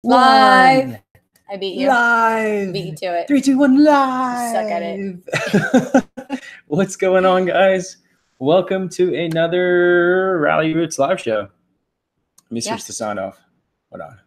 Live. I beat you. Live. Beat you to it. 3, 2, 1, live. Suck at it. What's going on, guys? Welcome to another Rally Roots live show. Let me switch the sound off. Hold on.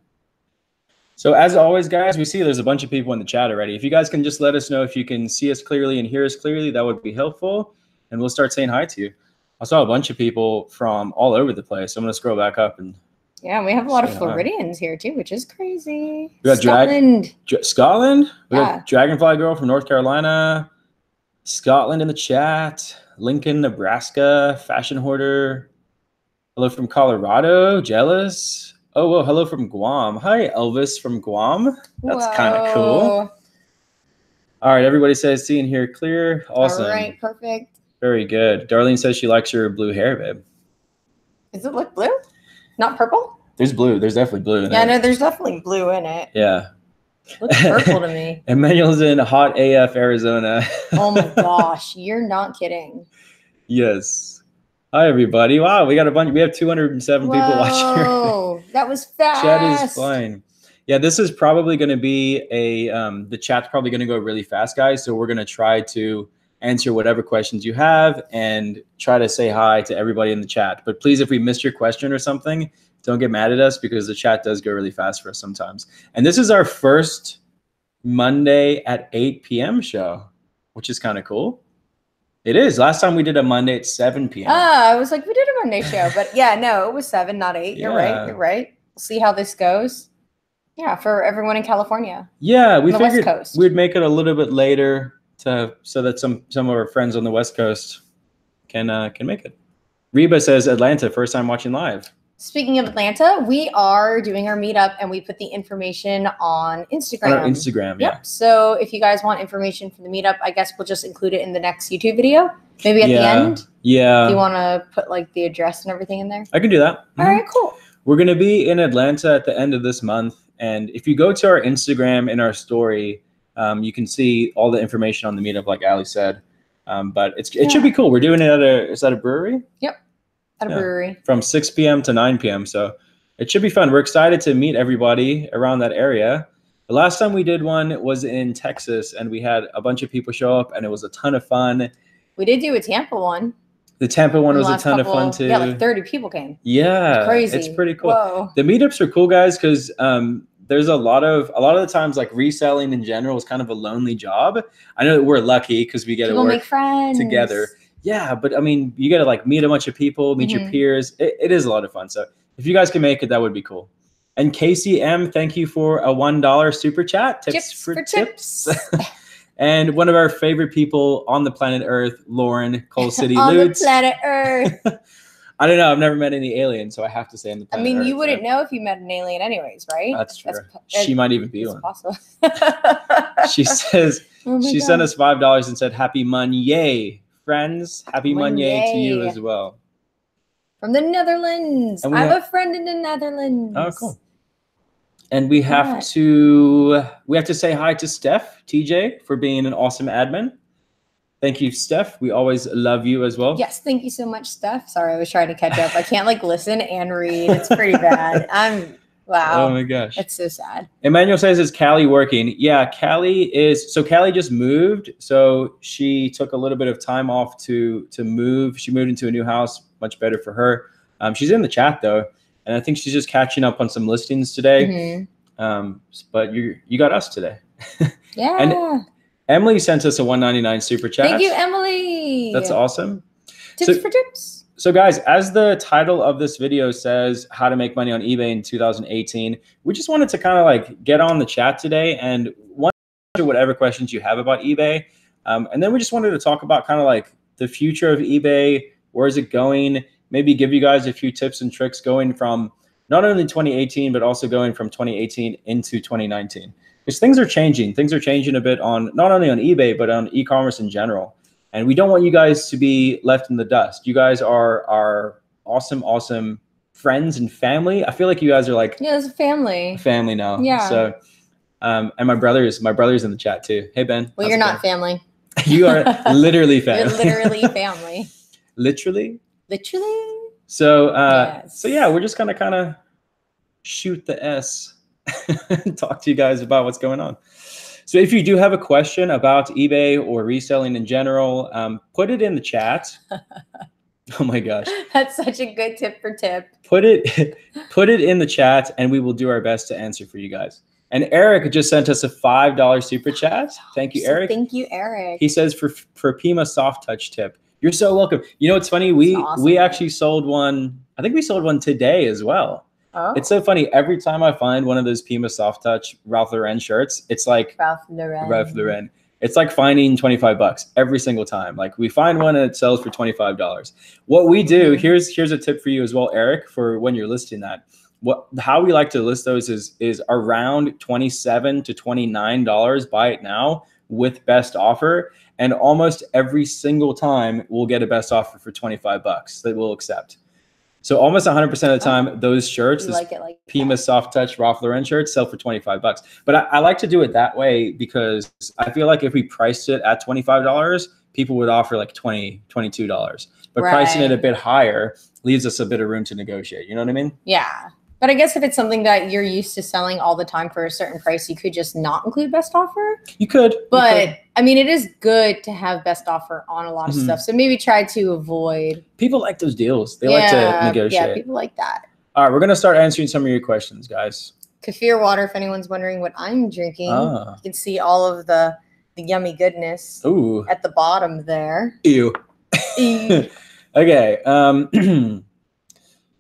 So as always, guys, we see there's a bunch of people in the chat already. If you guys can just let us know if you can see us clearly and hear us clearly, that would be helpful. And we'll start saying hi to you. I saw a bunch of people from all over the place. So I'm going to scroll back up and yeah, we have a lot of Floridians here too, which is crazy. We got Scotland. Scotland? We got Dragonfly Girl from North Carolina. Scotland in the chat. Lincoln, Nebraska. Fashion Hoarder. Hello from Colorado. Jealous. Oh, well, hello from Guam. Hi, Elvis from Guam. That's kind of cool. All right, everybody says see and hear clear. Awesome. All right, perfect. Very good. Darlene says she likes your blue hair, babe. Does it look blue? Not purple? There's blue. There's definitely blue in it. Yeah, no, there's definitely blue in it. Yeah. It looks purple to me. Emmanuel's in hot AF, Arizona. Oh my gosh, you're not kidding. Yes. Hi, everybody. Wow, we got a bunch. We have 207 people watching. Oh, that was fast. Chat is fine. Yeah, this is probably going to be a, the chat's probably going to go really fast, guys. So we're going to try to answer whatever questions you have and try to say hi to everybody in the chat. But please, if we missed your question or something, don't get mad at us because the chat does go really fast for us sometimes. And this is our first Monday at 8 p.m. show, which is kind of cool. It is. Last time we did a Monday at 7 p.m. I was like, we did a Monday show. But yeah, no, it was 7, not 8. You're right. You're right. We'll see how this goes. Yeah, for everyone in California. Yeah, we figured we'd make it a little bit later so that some of our friends on the West Coast can make it. Reba says Atlanta, first time watching live. Speaking of Atlanta, we are doing our meetup and we put the information on Instagram. On our Instagram, yeah. Yep. So if you guys want information for the meetup, I guess we'll just include it in the next YouTube video. Maybe at the end. Yeah. Do you want to put like the address and everything in there? I can do that. Mm-hmm. All right, cool. We're going to be in Atlanta at the end of this month. And if you go to our Instagram in our story, you can see all the information on the meetup, like Ali said. But it should be cool. We're doing it at is that a brewery? Yep. At a brewery. From 6 p.m. to 9 p.m. So it should be fun. We're excited to meet everybody around that area. The last time we did one was in Texas, and we had a bunch of people show up, and it was a ton of fun. We did do a Tampa one. The Tampa one was a ton of fun too. Yeah, like 30 people came. Yeah, it's crazy. It's pretty cool. Whoa. The meetups are cool, guys, because there's a lot of the times, like reselling in general is kind of a lonely job. I know that we're lucky because we get to work make friends together. Yeah, but I mean, you got to like meet a bunch of people, meet your peers. It is a lot of fun. So if you guys can make it, that would be cool. And Casey M, thank you for a $1 super chat. Tips for tips. And one of our favorite people on the planet Earth, Lauren, Coal City on Lutz. The planet Earth. I don't know. I've never met any aliens, so I have to say on the planet Earth. You wouldn't know if you met an alien anyways, right? That's true. She might even be one. Possible. She says, she sent us $5 and said, happy Monday, friends. Happy Monday to you as well. From the Netherlands. I have a friend in the Netherlands. Oh, cool. And we have to say hi to Steph, TJ, for being an awesome admin. Thank you, Steph. We always love you as well. Yes, thank you so much, Steph. Sorry, I was trying to catch up. I can't like listen and read. It's pretty bad. Wow. Oh my gosh. It's so sad. Emmanuel says, is Callie working? Yeah, Callie just moved. So she took a little bit of time off to move. She moved into a new house, much better for her. She's in the chat though. And I think she's just catching up on some listings today. But you got us today. Yeah. And Emily sent us a $1.99 super chat. Thank you, Emily. That's awesome. Tips for tips. So guys, as the title of this video says, how to make money on eBay in 2018, we just wanted to kind of like get on the chat today and answer whatever questions you have about eBay. And then we just wanted to talk about kind of like the future of eBay. Where is it going? Maybe give you guys a few tips and tricks going from not only 2018, but also going from 2018 into 2019. Because things are changing. Things are changing a bit on not only on eBay, but on e-commerce in general. And we don't want you guys to be left in the dust. You guys are our awesome, awesome friends and family. I feel like you guys are like it's a family. Family now. Yeah. So and my brother's in the chat too. Hey Ben. Well, you're not family. You are literally family. You're literally family. Literally? Literally. So yes. So yeah, we're just gonna kind of shoot the S talk to you guys about what's going on. So if you do have a question about eBay or reselling in general, put it in the chat. Oh my gosh. That's such a good tip for tip. Put it in the chat and we will do our best to answer for you guys. And Eric just sent us a $5 super chat. Thank you, Eric. Thank you, Eric. He says for Pima soft touch tip. You're so welcome. You know, it's funny. We actually sold one. I think we sold one today as well. Oh. It's so funny. Every time I find one of those Pima soft touch Ralph Lauren shirts, it's like Ralph Lauren. It's like finding $25 every single time. Like we find one and it sells for $25. What we do, here's a tip for you as well, Eric, for when you're listing that. How we like to list those is around $27 to $29. Buy it now with best offer. And almost every single time we'll get a best offer for $25 that we'll accept. So almost 100% of the time, those shirts, Pima soft touch Ralph Lauren shirts sell for $25. But I like to do it that way because I feel like if we priced it at $25, people would offer like $20, $22. But pricing it a bit higher leaves us a bit of room to negotiate. You know what I mean? Yeah. But I guess if it's something that you're used to selling all the time for a certain price, you could just not include best offer. You could. But I mean, it is good to have best offer on a lot of stuff. So maybe try to avoid. People like those deals. They like to negotiate. Yeah, people like that. All right, we're going to start answering some of your questions, guys. Kefir water, if anyone's wondering what I'm drinking. You can see all of the yummy goodness at the bottom there. Ew. Okay.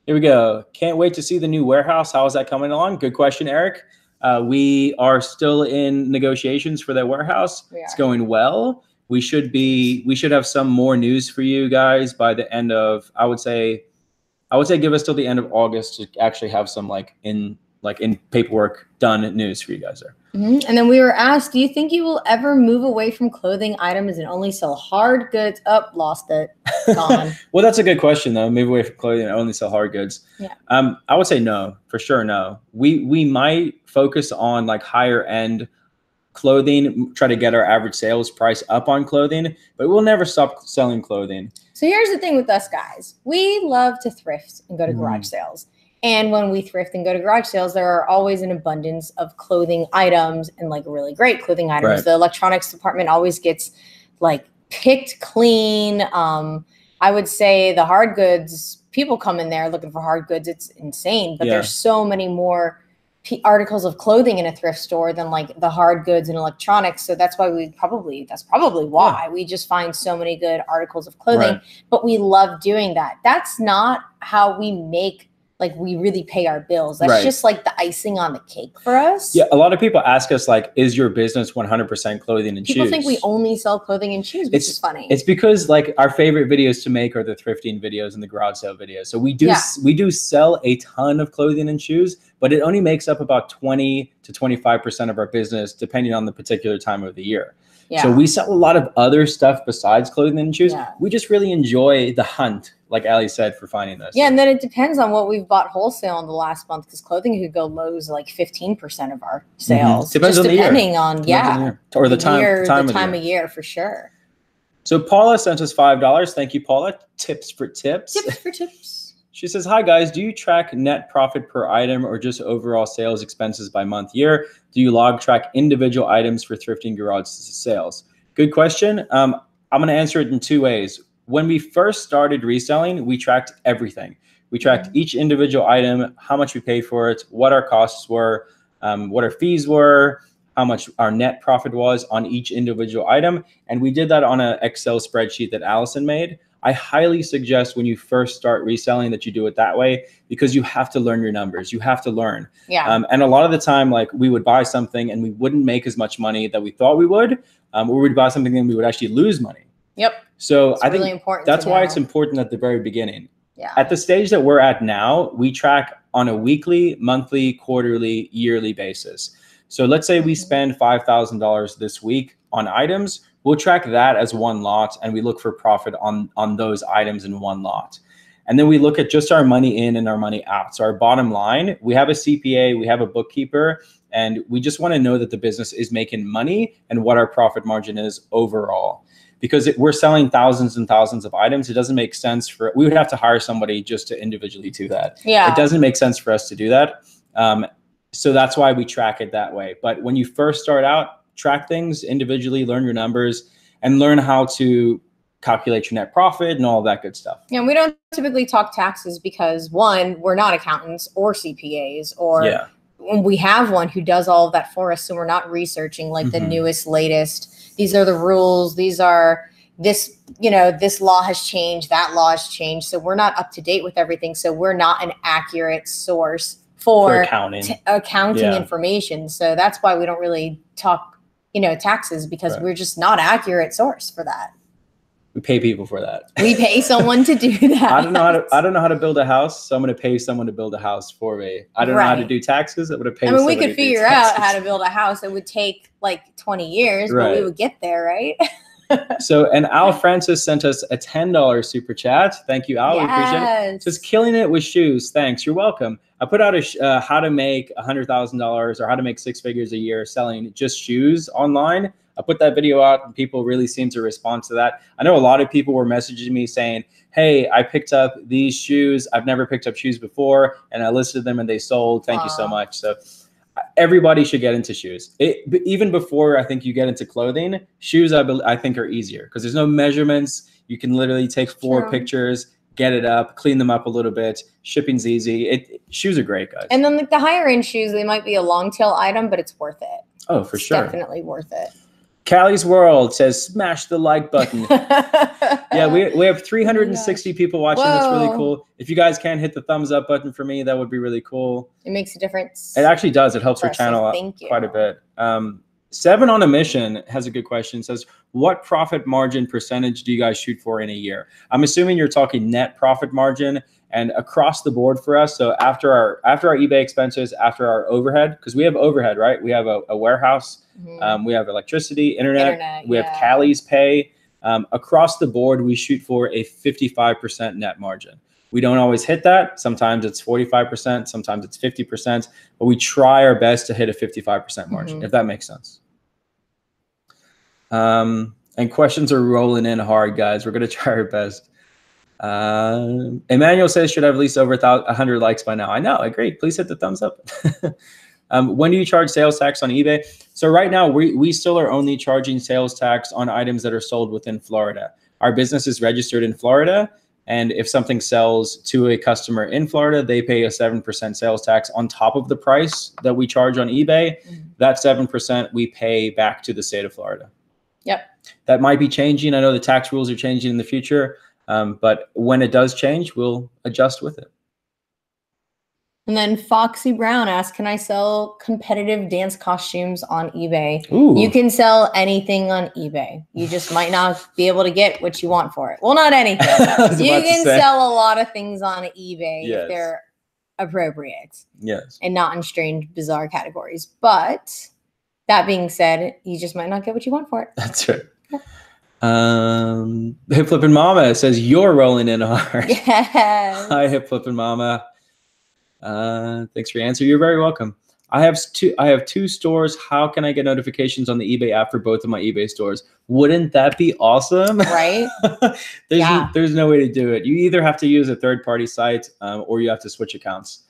Here we go. Can't wait to see the new warehouse. How is that coming along? Good question, Eric. We are still in negotiations for that warehouse. It's going well. We should have some more news for you guys by the end of, I would say give us till the end of August to actually have some in paperwork done news for you guys there. And then we were asked, do you think you will ever move away from clothing items and only sell hard goods? Lost it. Gone. Well, that's a good question though. Move away from clothing and only sell hard goods. Yeah. I would say no, for sure. No, we might focus on higher end clothing, try to get our average sales price up on clothing, but we'll never stop selling clothing. So here's the thing with us guys. We love to thrift and go to garage sales. And when we thrift and go to garage sales, there are always an abundance of clothing items and really great clothing items. Right. The electronics department always gets picked clean. I would say the hard goods, people come in there looking for hard goods. It's insane, but there's so many more articles of clothing in a thrift store than the hard goods and electronics. So that's why that's probably why we just find so many good articles of clothing, but we love doing that. That's not how we make we really pay our bills. That's just the icing on the cake for us. Yeah, a lot of people ask us is your business 100% clothing and shoes? People think we only sell clothing and shoes, which is funny. It's because our favorite videos to make are the thrifting videos and the garage sale videos. So we do sell a ton of clothing and shoes, but it only makes up about 20 to 25% of our business depending on the particular time of the year. Yeah. So we sell a lot of other stuff besides clothing and shoes. Yeah. We just really enjoy the hunt, like Ali said, for finding this. Yeah, and then it depends on what we've bought wholesale in the last month, because clothing could go low as 15% of our sales. Depends on the year. Depending on or the time of year for sure. So Paula sent us $5. Thank you, Paula. Tips for tips. Tips for tips. She says, hi guys, do you track net profit per item or just overall sales expenses by month, year? Do you log track individual items for thrifting garage sales? Good question. I'm going to answer it in two ways. When we first started reselling, we tracked everything. We tracked each individual item, how much we paid for it, what our costs were, what our fees were, how much our net profit was on each individual item. And we did that on an Excel spreadsheet that Allison made. I highly suggest when you first start reselling that you do it that way, because you have to learn your numbers. You have to learn. Yeah. And a lot of the time, we would buy something and we wouldn't make as much money that we thought we would, or we'd buy something and we would actually lose money. Yep. So I think that's why it's important at the very beginning. Yeah. At the stage that we're at now, we track on a weekly, monthly, quarterly, yearly basis. So let's say we spend $5,000 this week on items. We'll track that as one lot, and we look for profit on those items in one lot. And then we look at just our money in and our money out. So our bottom line, we have a CPA, we have a bookkeeper, and we just want to know that the business is making money and what our profit margin is overall. Because we're selling thousands and thousands of items, it doesn't make sense we would have to hire somebody just to individually do that. Yeah. It doesn't make sense for us to do that. So that's why we track it that way. But when you first start out, track things individually, learn your numbers, and learn how to calculate your net profit and all that good stuff. Yeah, we don't typically talk taxes because, one, we're not accountants or CPAs, or we have one who does all of that for us. So we're not researching like the newest, latest. These are the rules. These are this, this law has changed. That law has changed. So we're not up to date with everything. So we're not an accurate source for accounting information. So that's why we don't really talk taxes, because we're just not accurate source for that. We pay people for that. We pay someone to do that. I don't know how to build a house, so I'm going to pay someone to build a house for me. I don't know how to do taxes. I'm going to pay. We could figure out how to build a house. It would take like 20 years, but we would get there, right? So, and Al Francis sent us a $10 super chat. Thank you, Al. We appreciate it. Just killing it with shoes. Thanks. You're welcome. I put out a how to make $100,000 or how to make 6 figures a year selling just shoes online. I put that video out and people really seem to respond to that. I know a lot of people were messaging me saying, hey, I picked up these shoes. I've never picked up shoes before, and I listed them and they sold. Thank you so much. So everybody should get into shoes. Even before I think you get into clothing, shoes I think are easier because there's no measurements. You can literally take 4 pictures, get it up, clean them up a little bit. Shipping's easy. Shoes are great, guys. And then like the higher end shoes, they might be a long tail item, but it's worth it. Oh, for sure. Definitely worth it. Callie's World says, smash the like button. Yeah, we have 360 people watching. That's really cool. If you guys can hit the thumbs up button for me, that would be really cool. It makes a difference. It actually does. It helps our channel out quite a bit. 7 on a Mission has a good question. It says, what profit margin percentage do you guys shoot for in a year? I'm assuming you're talking net profit margin and across the board for us. So after our eBay expenses, after our overhead, because we have overhead, right? We have a warehouse. We have electricity, internet. We have Callie's pay. Across the board, we shoot for a 55% net margin. We don't always hit that. Sometimes it's 45%, sometimes it's 50%, but we try our best to hit a 55% margin, if that makes sense. And questions are rolling in hard, guys. We're going to try our best. Emmanuel says, should have at least over 100 likes by now. I know, I agree. Please hit the thumbs up. When do you charge sales tax on eBay? So right now, we still are only charging sales tax on items that are sold within Florida. Our business is registered in Florida. And if something sells to a customer in Florida, they pay a 7% sales tax on top of the price that we charge on eBay. That 7% we pay back to the state of Florida. Yep. That might be changing. I know the tax rules are changing in the future. But when it does change, we'll adjust with it. And then Foxy Brown asks, can I sell competitive dance costumes on eBay? Ooh. You can sell anything on eBay. You just might not be able to get what you want for it. Well, not anything. You can sell a lot of things on eBay if they're appropriate. Yes. And not in strange, bizarre categories. But that being said, you just might not get what you want for it. That's right. Hip Flippin' Mama says, you're rolling in hard. Yes. Hi, Hip Flippin' Mama. Thanks for your answer. You're very welcome. I have two stores. How can I get notifications on the eBay app for both of my eBay stores? Wouldn't that be awesome? Right? There's no way to do it. You either have to use a third-party site or you have to switch accounts.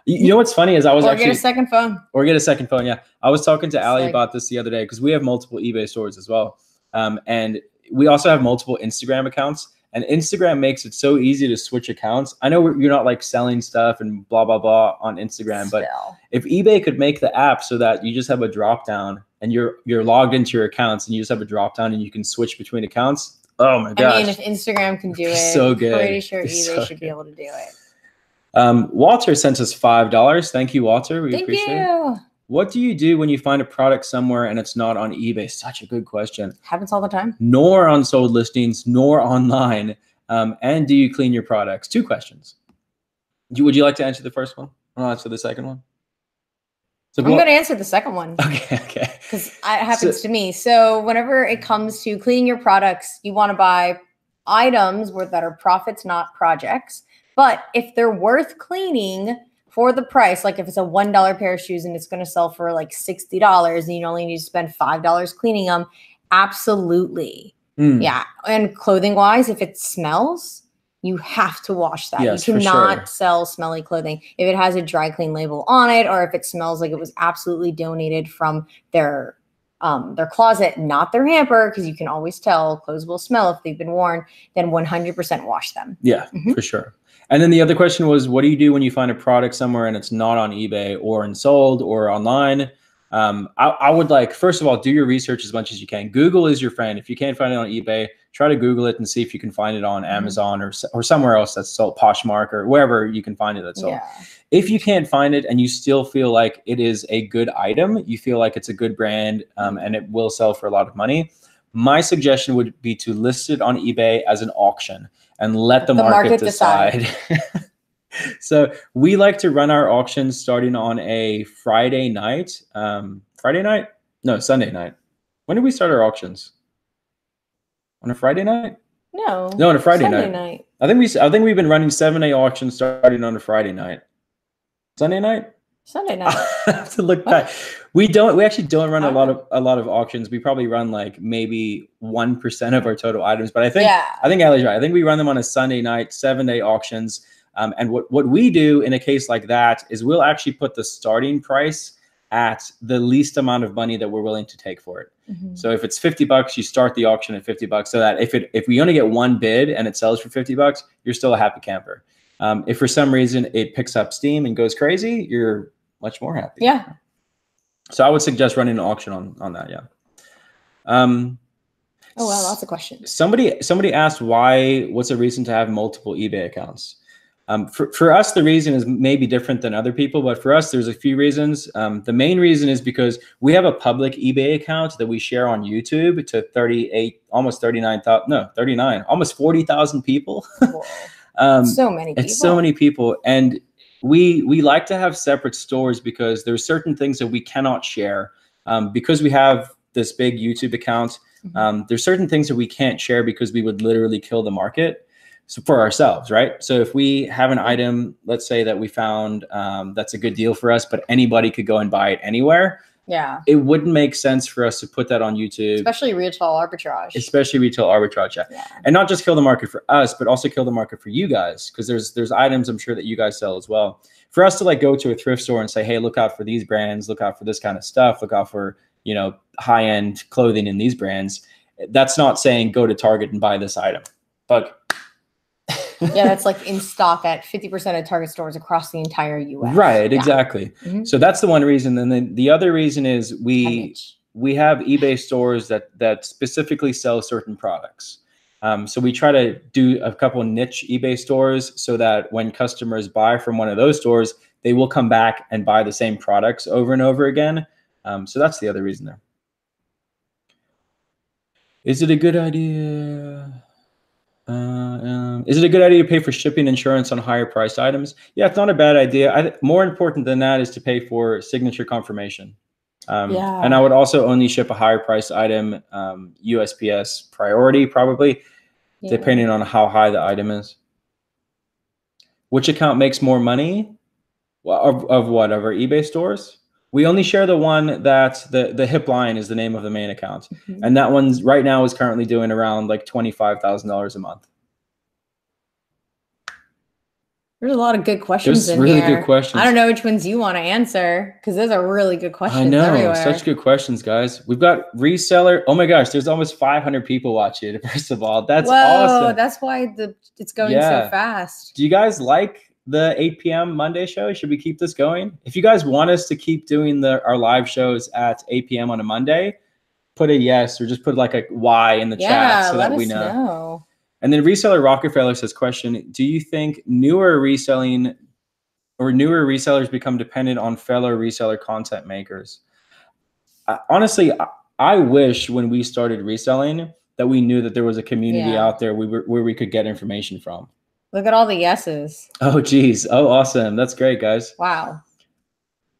You know what's funny is get a second phone. Or get a second phone, yeah. I was talking to Allie about this the other day because we have multiple eBay stores as well. And we also have multiple Instagram accounts. And Instagram makes it so easy to switch accounts. I know you're not like selling stuff and blah, blah, blah on Instagram. But if eBay could make the app so that you just have a drop down and you're logged into your accounts and you just have a drop down and you can switch between accounts. Oh my gosh. I mean, if Instagram can do it, so good. I'm pretty sure eBay should be able to do it. Walter sent us $5. Thank you, Walter. We appreciate it. What do you do when you find a product somewhere and it's not on eBay? Such a good question. Happens all the time. Nor on sold listings, nor online. And do you clean your products? 2 questions. Would you like to answer the first one? Or I'll answer the second one? So I'm going to answer the second one. Okay. Because it happens to me. So whenever it comes to cleaning your products, you want to buy items that are profits, not projects. But if they're worth cleaning for the price, like if it's a $1 pair of shoes and it's going to sell for like $60 and you only need to spend $5 cleaning them, absolutely. Yeah. And clothing wise, if it smells, you have to wash that. Yes, You cannot sure. sell smelly clothing if it has a dry clean label on it, or if it smells like it was absolutely donated from their closet, not their hamper, because you can always tell clothes will smell if they've been worn. Then 100% wash them. Yeah, for sure. And then the other question was, what do you do when you find a product somewhere and it's not on eBay or unsold or online? I would first of all, do your research as much as you can. Google is your friend. If you can't find it on eBay, try to Google it and see if you can find it on Amazon or somewhere else that's sold, Poshmark or wherever you can find it that's sold. Yeah. If you can't find it and you still feel like it is a good item, you feel like it's a good brand and it will sell for a lot of money, my suggestion would be to list it on eBay as an auction and let the market decide. So we like to run our auctions starting on a Friday night. No, Sunday night. When did we start our auctions? On a Friday night? No, on a Friday Sunday night. I think we've been running 7-day auctions starting on a Friday night. Sunday night? Sunday night. I have to look back. We actually don't run a lot of auctions. We probably run like maybe 1% of our total items, but I think Allie's right. I think we run them on a Sunday night, 7-day auctions. And what we do in a case like that is we'll actually put the starting price at the least amount of money that we're willing to take for it. So if it's $50, you start the auction at $50, so that if we only get one bid and it sells for $50, you're still a happy camper. If for some reason it picks up steam and goes crazy, you're much more happy. Yeah. So I would suggest running an auction on that. Yeah. Oh wow, lots of questions. Somebody asked what's a reason to have multiple eBay accounts? For us, the reason is maybe different than other people, but for us, there's a few reasons. The main reason is because we have a public eBay account that we share on YouTube to almost 40,000 people. So many people. It's so many people. And we like to have separate stores because there's certain things that we cannot share. Because we have this big YouTube account, there's certain things that we can't share because we would literally kill the market. So for ourselves, right? So if we have an item, let's say that we found that's a good deal for us, but anybody could go and buy it anywhere. Yeah. It wouldn't make sense for us to put that on YouTube. Especially retail arbitrage. Yeah. And not just kill the market for us, but also kill the market for you guys. Because there's items I'm sure that you guys sell as well. For us to go to a thrift store and say, hey, look out for these brands, look out for this kind of stuff, look out for, high-end clothing in these brands. That's not saying go to Target and buy this item. But yeah, that's in stock at 50% of Target stores across the entire US. Right, exactly. So that's the one reason. And then the other reason is we have eBay stores that specifically sell certain products. So we try to do a couple of niche eBay stores so that when customers buy from one of those stores, they will come back and buy the same products over and over again. So that's the other reason there. Is it a good idea? Is it a good idea to pay for shipping insurance on higher priced items? Yeah, it's not a bad idea. More important than that is to pay for signature confirmation. And I would also only ship a higher priced item, USPS priority, probably, depending on how high the item is. Which account makes more money? Well, of what? Of our eBay stores? We only share the one that the hip line is the name of the main account. And that one's right now is currently doing around $25,000 a month. There's a lot of good questions in really here. Good questions. I don't know which ones you want to answer because those are really good questions. I know, everywhere. Such good questions, guys. We've got reseller. Oh my gosh, there's almost 500 people watching. First of all, that's awesome. That's why it's going so fast. Do you guys like the 8 p.m. Monday show? Should we keep this going? If you guys want us to keep doing our live shows at 8 p.m. on a Monday, put a yes or just put a Y in the chat so that we know. And then Reseller Rockefeller says, question, do you think newer resellers become dependent on fellow reseller content makers? Honestly, I wish when we started reselling that we knew that there was a community out there where we could get information from. Look at all the yeses. Oh, geez. Oh, awesome. That's great, guys. Wow.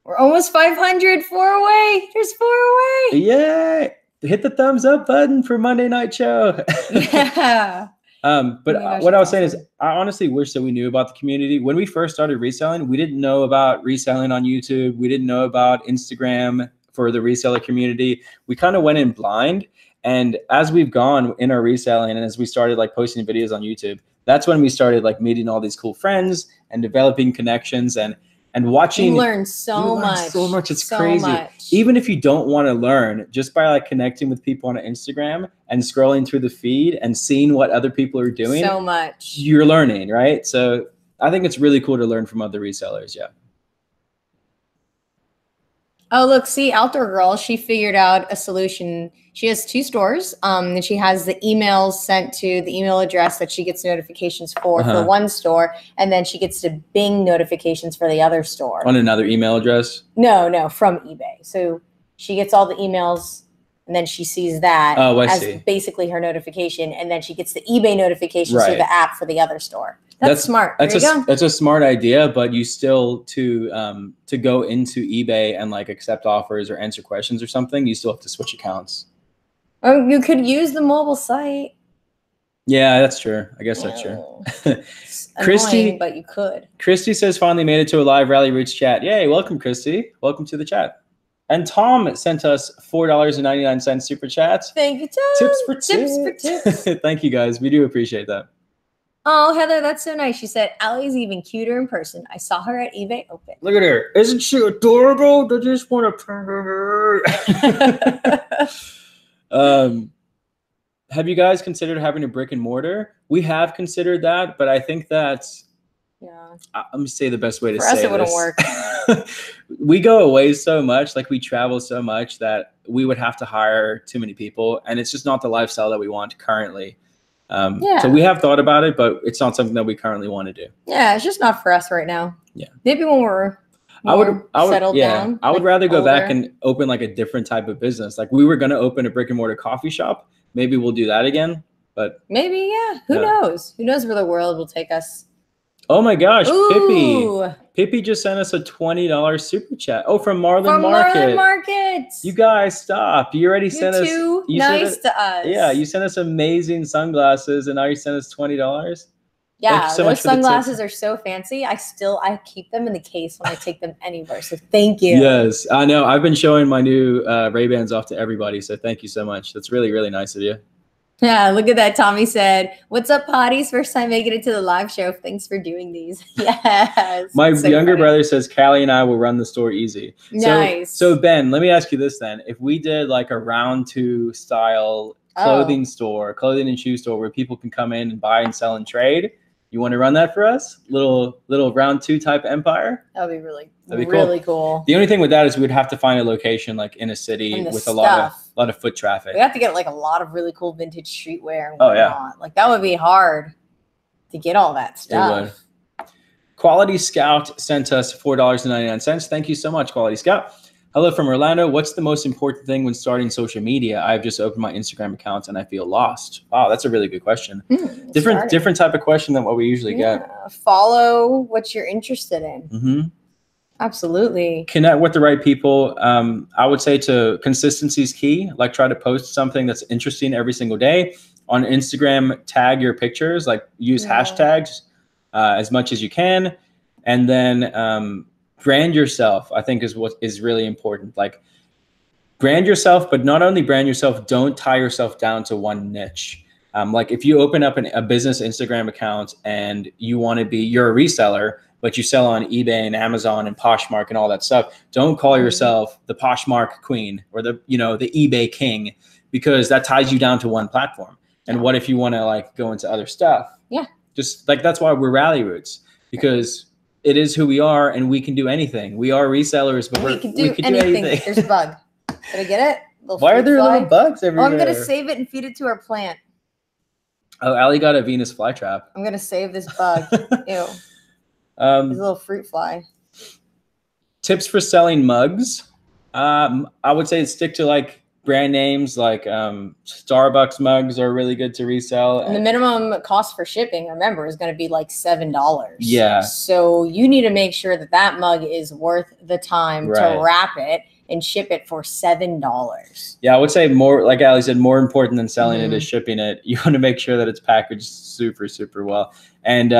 We're almost 500, 4 away. There's 4 away. Yay. Hit the thumbs up button for Monday Night Show. Yeah. But what I was saying is I honestly wish that we knew about the community. When we first started reselling, we didn't know about reselling on YouTube. We didn't know about Instagram for the reseller community. We kind of went in blind. And as we've gone in our reselling and as we started posting videos on YouTube, that's when we started like meeting all these cool friends and developing connections and watching. You learn so much. It's crazy. Even if you don't want to learn, just by like connecting with people on Instagram and scrolling through the feed and seeing what other people are doing, so much you're learning, right? So I think it's really cool to learn from other resellers. Yeah. Oh, look, see, Outdoor Girl, she figured out a solution. She has 2 stores, and she has the emails sent to the email address that she gets notifications for one store, and then she gets to Bing notifications for the other store. On another email address? No, from eBay. So she gets all the emails, and then she sees that as basically her notification, and then she gets the eBay notifications through the app for the other store. That's smart. That's a smart idea, but you still to go into eBay and like accept offers or answer questions or something, you still have to switch accounts. Or you could use the mobile site. Yeah, that's true. I guess that's true. Christy, but you could. Christy says finally made it to a live Rally Roots chat. Yay, welcome Christy. Welcome to the chat. And Tom sent us $4.99 super chat. Thank you, Tom. Tips for tips. Thank you guys. We do appreciate that. Oh, Heather, that's so nice. She said, Allie's even cuter in person. I saw her at eBay Open. Look at her. Isn't she adorable? I just want to turn her. Have you guys considered having a brick and mortar? We have considered that, but I think that's, let me say the best way to say this. For us, it wouldn't work. We go away so much, like we travel so much that we would have to hire too many people. And it's just not the lifestyle that we want currently. So we have thought about it, but it's not something that we currently want to do. Yeah, it's just not for us right now. Yeah. Maybe when we're settled down. I would rather go back and open like a different type of business. Like we were going to open a brick and mortar coffee shop. Maybe we'll do that again, but maybe, Who knows? Who knows where the world will take us? Oh my gosh, Pippi just sent us a $20 super chat. Oh, from Marlin Market. Marlin Market. You guys stop. You already sent us. Too nice to us. Yeah, you sent us amazing sunglasses, and now you sent us $20. Yeah, those sunglasses are so fancy. I keep them in the case when I take them anywhere. So thank you. Yes, I know. I've been showing my new Ray-Bans off to everybody. So thank you so much. That's really, really nice of you. Yeah, look at that. Tommy said, "What's up, potties? First time making it to the live show. Thanks for doing these." Yes. My younger brother says Callie and I will run the store easy. Nice. So Ben, let me ask you this then. If we did like a round 2 style clothing store, clothing and shoe store where people can come in and buy and sell and trade, you want to run that for us? Little round 2 type empire? That'd be really cool. The only thing with that is we would have to find a location like in a city with a lot of foot traffic. We have to get like a lot of really cool vintage streetwear and whatnot. Like that would be hard to get all that stuff. It would. Quality Scout sent us $4.99. Thank you so much, Quality Scout. Hello from Orlando. What's the most important thing when starting social media? I've just opened my Instagram account and I feel lost. Wow, that's a really good question. Different type of question than what we usually get. Follow what you're interested in. Absolutely. Connect with the right people. I would say consistency is key. Like try to post something that's interesting every single day. On Instagram, tag your pictures, like use hashtags as much as you can. And then brand yourself, I think is what is really important. Like brand yourself, but not only brand yourself, don't tie yourself down to one niche. Like if you open up a business Instagram account and you're a reseller, but you sell on eBay and Amazon and Poshmark and all that stuff, don't call yourself the Poshmark queen or the eBay king, because that ties you down to one platform. And what if you want to like go into other stuff? Yeah. Just like, that's why we're Rally Roots, because it is who we are and we can do anything. We are resellers, but we can do anything. There's a bug. Did I get it? Why are there little bugs everywhere? Oh, I'm going to save it and feed it to our plant. Oh, Allie got a Venus flytrap. I'm going to save this bug. Ew. He's a little fruit fly. Tips for selling mugs. I would say stick to like brand names, like Starbucks mugs are really good to resell. And the minimum cost for shipping, remember, is going to be like $7. Yeah. So you need to make sure that mug is worth the time to wrap it and ship it for $7. Yeah, I would say more, like Ali said, more important than selling it is shipping it. You want to make sure that it's packaged super, super well. And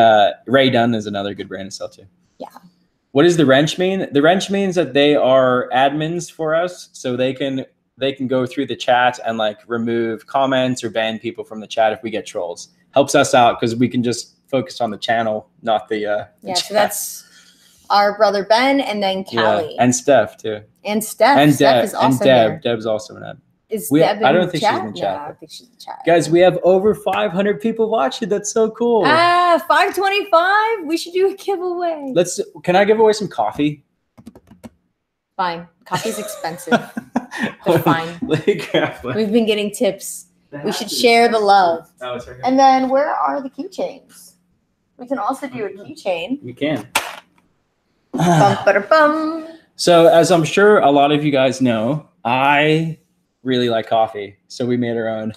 Ray Dunn is another good brand to sell to. Yeah. What does the wrench mean? The wrench means that they are admins for us, so they can go through the chat and like remove comments or ban people from the chat if we get trolls. Helps us out because we can just focused on the channel, not the yeah. The so that's our brother Ben, and then Callie, and Steph too, and Steph. and Steph is also here. Deb's also in it. Is Deb in I don't think chat? she's in the chat. No, I don't think she's in chat. Guys, we have over 500 people watching. That's so cool. 525. We should do a giveaway. Can I give away some coffee? Fine. Coffee's expensive. But fine. We've been getting tips. We should share the love. Oh, it's right here. And then where are the keychains? We can also do a keychain. We can. Bum. So as I'm sure a lot of you guys know, I really like coffee. So we made our own.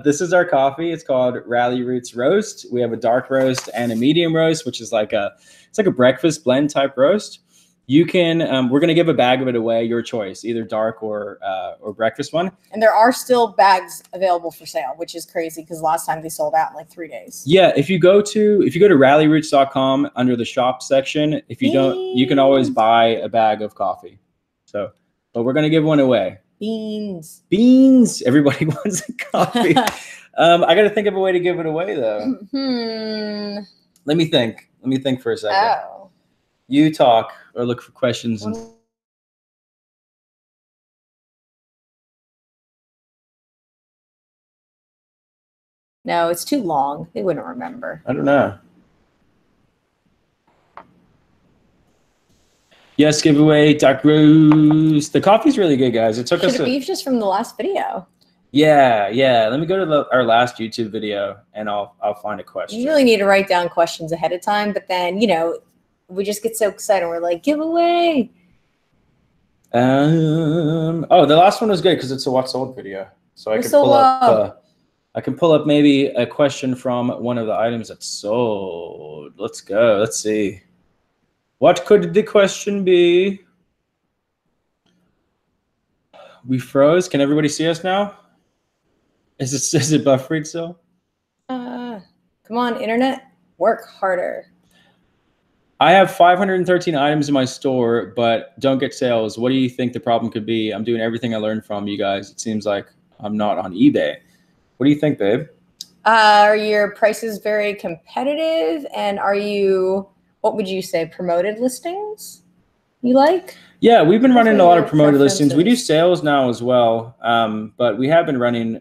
This is our coffee. It's called Ralli Roots Roast. We have a dark roast and a medium roast, which is it's like a breakfast blend type roast. You can, we're going to give a bag of it away, your choice, either dark or breakfast one. And there are still bags available for sale, which is crazy because last time they sold out in like 3 days. Yeah. If you go to rallyroots.com under the shop section, if you don't, you can always buy a bag of coffee. So, but we're going to give one away. Beans. Everybody wants a coffee. I got to think of a way to give it away though. Let me think for a second. Oh. You talk or look for questions. No, it's too long. They wouldn't remember. I don't know. Yes, giveaway, dark roast. The coffee's really good, guys. It took us a beef just from the last video. Yeah. Let me go to our last YouTube video and I'll find a question. You really need to write down questions ahead of time, but then, we just get so excited. We're like, giveaway. Oh, the last one was good because it's a what's sold video. So I can pull up maybe a question from one of the items that's sold. Let's go. Let's see. What could the question be? We froze. Can everybody see us now? Is it buffering still? Come on, internet. Work harder. I have 513 items in my store, but don't get sales. What do you think the problem could be? I'm doing everything I learned from you guys. It seems like I'm not on eBay. What do you think, babe? Are your prices very competitive? And are you, what would you say, promoted listings you like? Yeah, we've been running a lot of promoted listings. We do sales now as well, but we have been running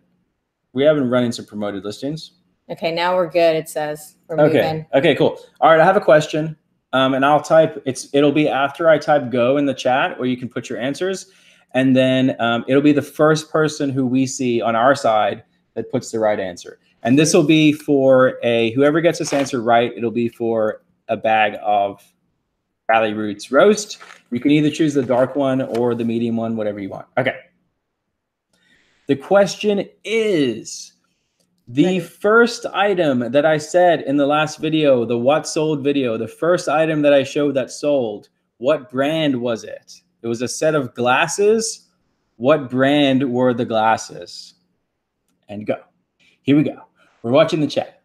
some promoted listings. Okay, now we're good, it says. We're moving. Okay, cool. All right, I have a question. And I'll it'll be after I type go in the chat where you can put your answers. And then it'll be the first person who we see on our side that puts the right answer. And this will be for whoever gets this answer right, it'll be for a bag of Ralli Roots Roast. You can either choose the dark one or the medium one, whatever you want. Okay. The question is, the first item that I said in the last video, the what sold video, the first item that I showed that sold, what brand was it? It was a set of glasses. What brand were the glasses? And go. Here we go. We're watching the chat.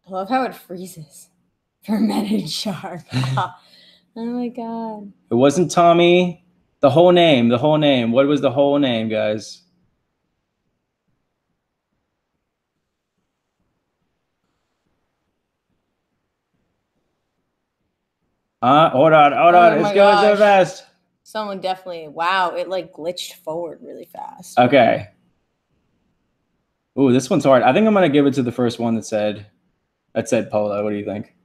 I love how it freezes. Fermented shark. Oh my God. It wasn't Tommy. The whole name. What was the whole name, guys? Hold on. It's going so fast. Someone definitely, wow, it like glitched forward really fast. Okay. Ooh, this one's hard. I think I'm going to give it to the first one that said Polo. What do you think?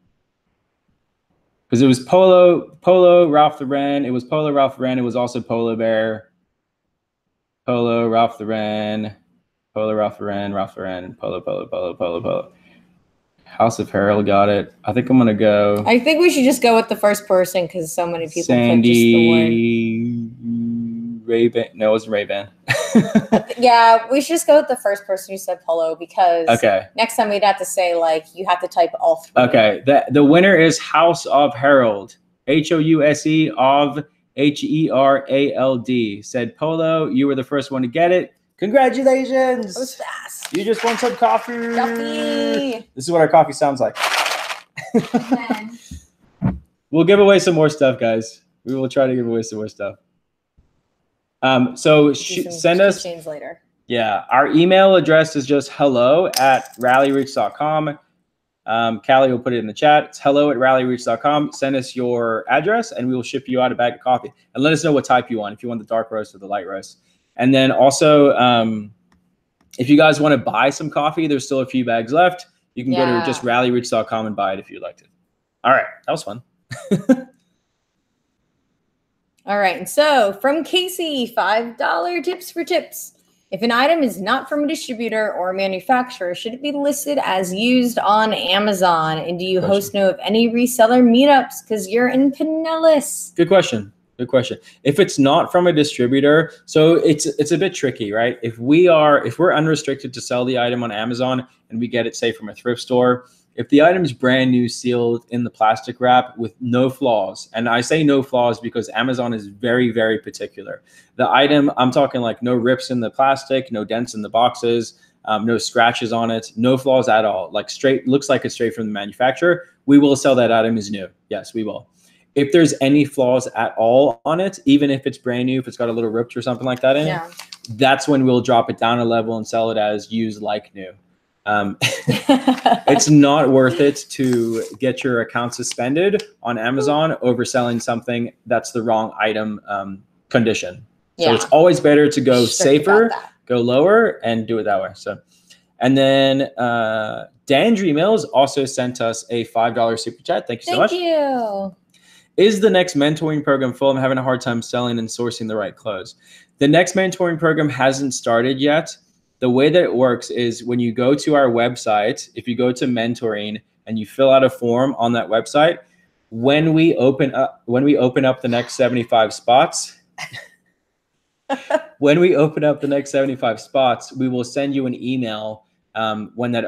Because it was Polo, Ralph Lauren. It was Polo, Ralph Lauren. It was also Polo Bear. Polo, Ralph Lauren. Polo, Ralph Lauren, Polo. House of Harold got it. I think I'm going to go. I think we should just go with the first person because so many people put just the one. Ray-Ban. No, it wasn't Ray-Ban. Yeah, we should just go with the first person who said Polo because next time we'd have to say, like, you have to type all three. Okay. The winner is House of Harold. House of Herald. Said Polo. You were the first one to get it. Congratulations. That was fast. You just won some coffee. This is what our coffee sounds like. We'll give away some more stuff, guys. We will try to give away some more stuff. So send us later. Yeah, our email address is just hello@rallyroots.com. Callie will put it in the chat. It's hello@rallyroots.com. Send us your address and we will ship you out a bag of coffee. And let us know what type you want, if you want the dark roast or the light roast. And then also, if you guys want to buy some coffee, there's still a few bags left. You can go to just rallyroots.com and buy it if you'd like to. All right, that was fun. All right, and so from Casey, $5 tips for tips. If an item is not from a distributor or a manufacturer, should it be listed as used on Amazon? And do you host know of any reseller meetups? Because you're in Pinellas. Good question. Good question. If it's not from a distributor, so it's a bit tricky, right? If we're unrestricted to sell the item on Amazon and we get it, say, from a thrift store, if the item is brand new, sealed in the plastic wrap with no flaws, and I say no flaws because Amazon is very, very particular. The item, I'm talking like no rips in the plastic, no dents in the boxes, no scratches on it, no flaws at all. Like straight, looks like it's straight from the manufacturer. We will sell that item as new. Yes, we will. If there's any flaws at all on it, even if it's brand new, if it's got a little ripped or something like that in it, that's when we'll drop it down a level and sell it as used like new. It's not worth it to get your account suspended on Amazon over selling something that's the wrong item condition. So it's always better to go safer, go lower, and do it that way. So, and then Dan Dreamills also sent us a $5 super chat. Thank you so much. Thank you. Is the next mentoring program full? I'm having a hard time selling and sourcing the right clothes. The next mentoring program hasn't started yet. The way that it works is when you go to our website, if you go to mentoring and you fill out a form on that website, when we open up the next 75 spots, when we open spots, we will send you an email when they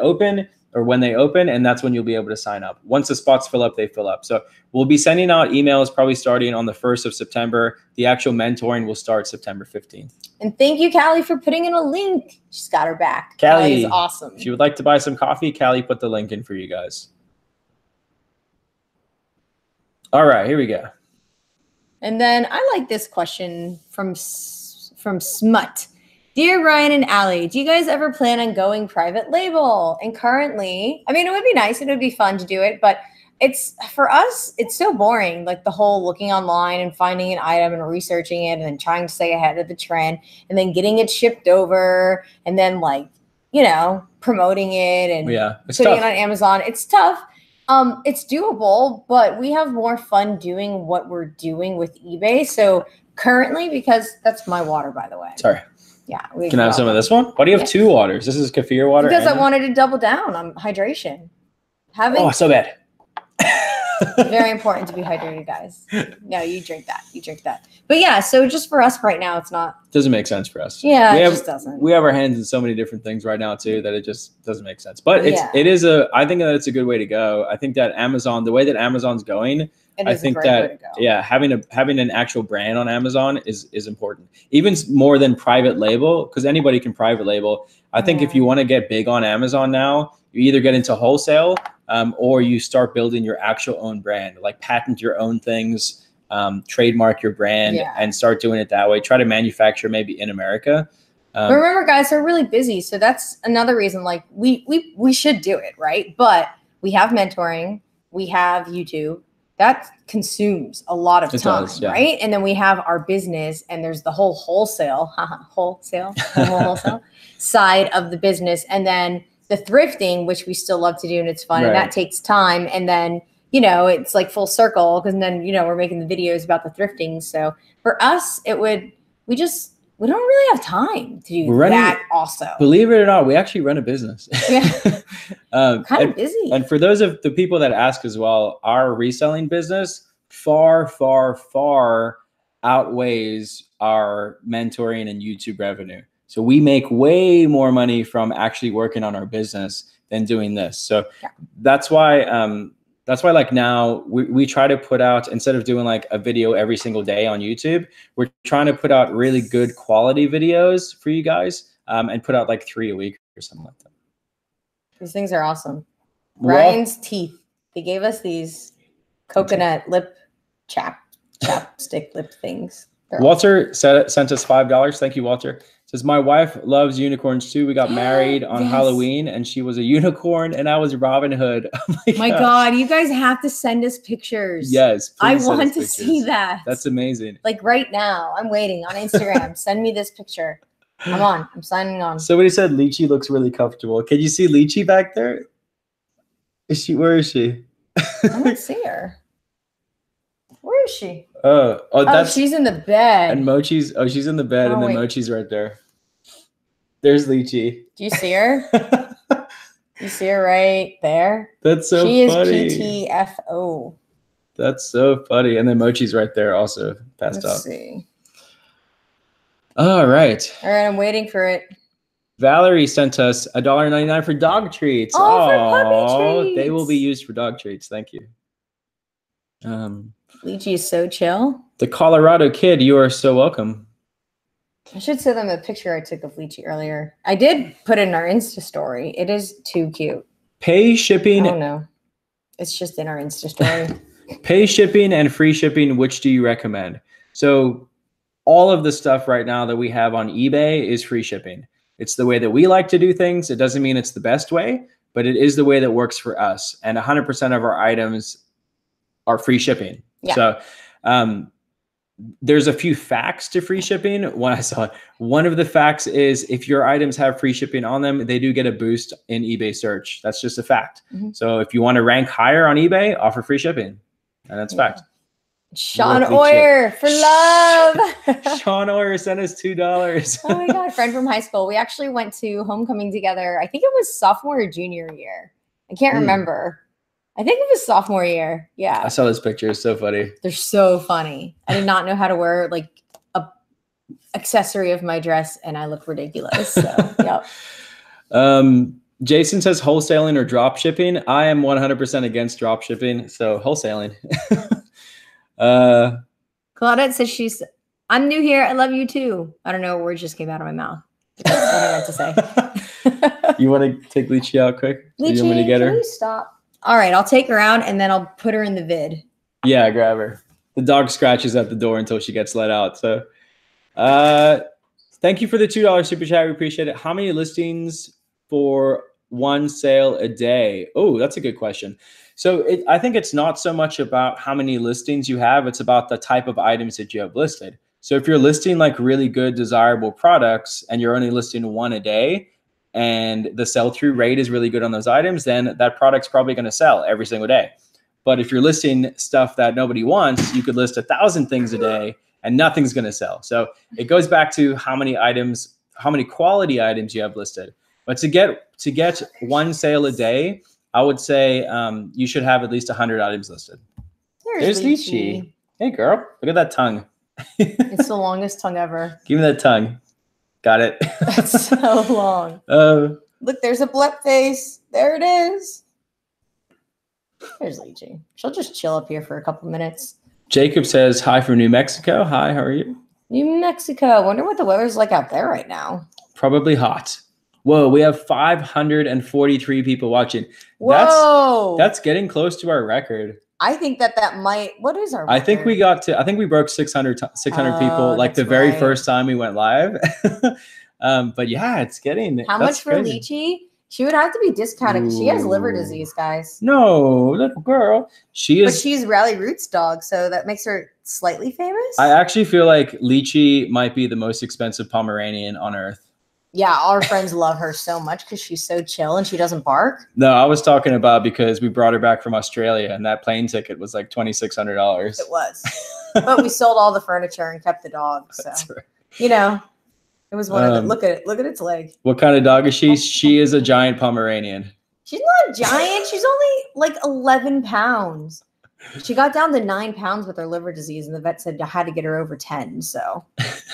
open, and that's when you'll be able to sign up. Once the spots fill up, they fill up. So we'll be sending out emails probably starting on the 1st of September. The actual mentoring will start September 15th. And thank you, Callie, for putting in a link. She's got her back. Callie is awesome. If you would like to buy some coffee, Callie put the link in for you guys. All right, here we go. And then I like this question from Smut. Dear Ryan and Allie, do you guys ever plan on going private label? And currently, I mean, it would be nice. It would be fun to do it. But it's, for us, it's so boring. Like the whole looking online and finding an item and researching it and then trying to stay ahead of the trend and then getting it shipped over and then like, you know, promoting it and putting it on Amazon. It's tough. It's doable, but we have more fun doing what we're doing with eBay. So currently, because that's my water, by the way. Sorry. Yeah. Can I have some of this one? Why do you have two waters? This is kefir water. Because I wanted to double down on hydration. So bad. Very important to be hydrated, guys. No, you drink that. You drink that. But yeah, so just for us right now, it's not. Doesn't make sense for us. Yeah, it just doesn't. We have our hands in so many different things right now too that it just doesn't make sense. But I think that it's a good way to go. I think that Amazon, the way that Amazon's going, I think that having an actual brand on Amazon is important, even more than private label, because anybody can private label. I think if you want to get big on Amazon now, you either get into wholesale or you start building your actual own brand, like patent your own things, trademark your brand and start doing it that way. Try to manufacture maybe in America. But remember, guys, we're really busy. So that's another reason, like we should do it, right? But we have mentoring, we have YouTube. That consumes a lot of time, right? And then we have our business and there's the whole wholesale side of the business. And then the thrifting, which we still love to do and it's fun and that takes time. And then, you know, it's like full circle because then, you know, we're making the videos about the thrifting. So for us, we don't really have time to do that also. Believe it or not, we actually run a business. Kind of busy. And for those of the people that ask as well, our reselling business far, far, far outweighs our mentoring and YouTube revenue. So we make way more money from actually working on our business than doing this. So that's why like now we try to put out, instead of doing like a video every single day on YouTube, we're trying to put out really good quality videos for you guys and put out like 3 a week or something like that. These things are awesome. Ryan's teeth. They gave us these coconut lip chapstick lip things. Walter sent us $5. Thank you, Walter. Says, my wife loves unicorns too. We got married on Halloween and she was a unicorn and I was Robin Hood. Oh my God, you guys have to send us pictures. Yes. I want to see that. That's amazing. Like right now, I'm waiting on Instagram. Send me this picture. I'm signing on. Somebody said Lychee looks really comfortable. Can you see Lychee back there? Where is she? I don't see her. Where is she? Oh, she's in the bed. And Mochi's, she's in the bed, and then Mochi's right there. There's Lychee. Do you see her? You see her right there? That's so funny. She is PTFO. That's so funny. And then Mochi's right there also passed out. Let's see. All right. All right, I'm waiting for it. Valerie sent us $1.99 for dog treats. Oh, for puppy treats. They will be used for dog treats. Thank you. Lychee is so chill. The Colorado kid, you are so welcome. I should send them a picture I took of Lychee earlier. I did put it in our Insta story. It is too cute. Pay shipping. Oh, no. It's just in our Insta story. Pay shipping and free shipping, which do you recommend? So all of the stuff right now that we have on eBay is free shipping. It's the way that we like to do things. It doesn't mean it's the best way, but it is the way that works for us. And 100% of our items are free shipping. Yeah. So there's a few facts to free shipping. When I saw it, one of the facts is if your items have free shipping on them, they do get a boost in eBay search. That's just a fact. So if you want to rank higher on eBay, offer free shipping. And that's fact. Sean Oyer for love. Sean Oyer sent us $2. Oh my God, friend from high school. We actually went to homecoming together. I think it was sophomore or junior year. I can't remember. I think it was sophomore year. Yeah. I saw this picture. It's so funny. They're so funny. I did not know how to wear like a accessory of my dress and I look ridiculous. So, yep. Jason says wholesaling or drop shipping. I am 100% against drop shipping. So wholesaling. Claudette says I'm new here. I love you too. I don't know what word just came out of my mouth. That's what I meant to say. You want to take Lychee out quick? Lychee, you want me to get her? Can you stop? All right, I'll take her out and then I'll put her in the vid. Yeah, grab her. The dog scratches at the door until she gets let out. So thank you for the $2 super chat. We appreciate it. How many listings for one sale a day? Oh, that's a good question. So I think it's not so much about how many listings you have. It's about the type of items that you have listed. So if you're listing like really good, desirable products and you're only listing one a day and the sell-through rate is really good on those items, then that product's probably going to sell every single day. But if you're listing stuff that nobody wants, you could list 1,000 things a day and nothing's going to sell. So it goes back to how many items, how many quality items you have listed. But to get one sale a day, I would say you should have at least 100 items listed. There's Lychee. Hey, girl. Look at that tongue. It's the longest tongue ever. Give me that tongue. Got it. That's so long. Look, there's a blep face. There it is. There's Lychee. She'll just chill up here for a couple minutes. Jacob says, hi from New Mexico. Hi, how are you? New Mexico. I wonder what the weather's like out there right now. Probably hot. Whoa, we have 543 people watching. Whoa. That's getting close to our record. I think that might, what is our record? I think we broke 600 people like the very first time we went live. But yeah, it's getting. How much for Lychee? She would have to be discounted because she has liver disease, guys. No, little girl. But she's Ralli Roots dog, so that makes her slightly famous. I actually feel like Lychee might be the most expensive Pomeranian on earth. Yeah, our friends love her so much because she's so chill and she doesn't bark. No, I was talking about because we brought her back from Australia and that plane ticket was like $2,600. It was. But we sold all the furniture and kept the dog. So, right. You know, it was one of the, look at its leg. What kind of dog is she? She is a giant Pomeranian. She's not giant. She's only like 11 pounds. She got down to 9 pounds with her liver disease and the vet said I had to get her over 10. So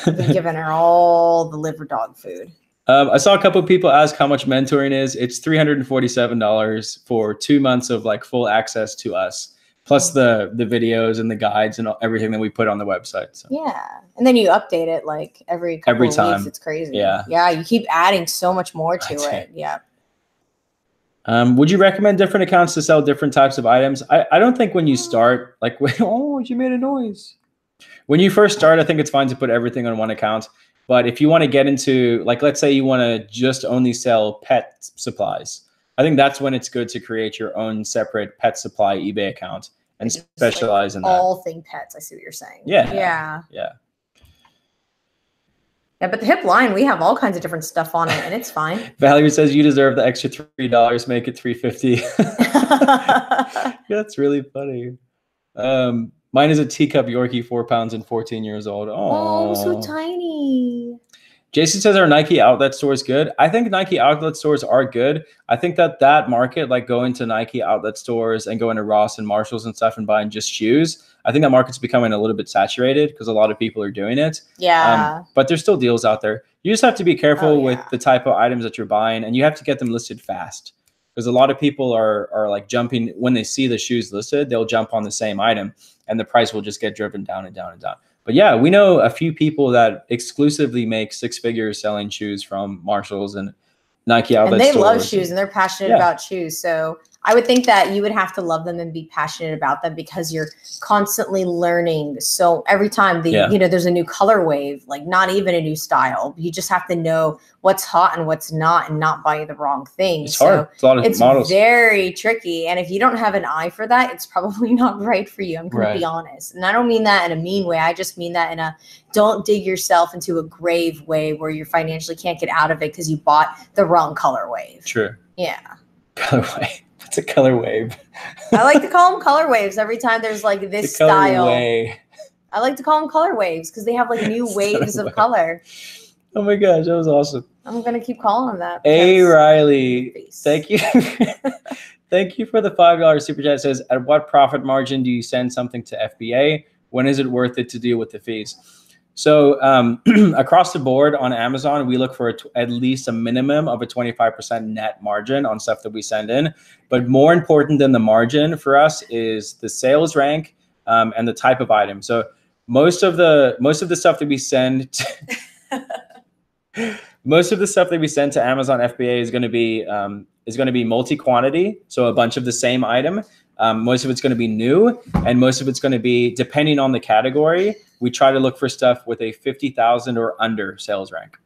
I've been giving her all the liver dog food. I saw a couple of people ask how much mentoring is. It's $347 for 2 months of like full access to us, plus the videos and the guides and everything that we put on the website. So. Yeah, and then you update it like every couple of weeks. It's crazy. Yeah, yeah, you keep adding so much more to it. Yeah. Would you recommend different accounts to sell different types of items? I don't think when you start, like, oh, you made a noise. When you first start, I think it's fine to put everything on one account. But if you want to get into, like, let's say you want to just only sell pet supplies, I think that's when it's good to create your own separate pet supply eBay account and specialize in that. All thing pets. I see what you're saying. Yeah. Yeah. Yeah. Yeah, but the hip line, we have all kinds of different stuff on it, and it's fine. Valerie says you deserve the extra $3. Make it $3.50. That's really funny. Mine is a teacup Yorkie, 4 pounds and 14 years old. Oh, so tiny. Jason says our Nike outlet store is good. I think Nike outlet stores are good. I think that market, like going to Nike outlet stores and going to Ross and Marshalls and stuff and buying just shoes, I think that market's becoming a little bit saturated because a lot of people are doing it. Yeah. But there's still deals out there. You just have to be careful with the type of items that you're buying, and you have to get them listed fast because a lot of people are like jumping when they see the shoes listed, they'll jump on the same item and the price will just get driven down and down and down. But yeah, we know a few people that exclusively make 6 figures selling shoes from Marshalls and Nike outlet stores. And they love shoes and they're passionate about shoes. So I would think that you would have to love them and be passionate about them because you're constantly learning. So every time there's a new color wave, like not even a new style, you just have to know what's hot and what's not and not buy the wrong thing. It's hard. It's a lot of models. Very tricky. And if you don't have an eye for that, it's probably not right for you. I'm going to be honest. And I don't mean that in a mean way. I just mean that in a don't dig yourself into a grave way where you financially can't get out of it because you bought the wrong color wave. True. Yeah. Color wave. It's a color wave. I like to call them color waves every time there's like this style. I like to call them color waves because they have like new waves of color. Oh my gosh, that was awesome. I'm gonna keep calling them that. Hey Riley, thank you. Thank you for the $5 super chat. It says, at what profit margin do you send something to FBA? When is it worth it to deal with the fees? So across the board on Amazon, we look for at least a minimum of a 25% net margin on stuff that we send in. But more important than the margin for us is the sales rank and the type of item. So most of the stuff that we send to Amazon FBA is going to be multi-quantity, so a bunch of the same item. Most of it's going to be new, and most of it's going to be, depending on the category, we try to look for stuff with a 50,000 or under sales rank.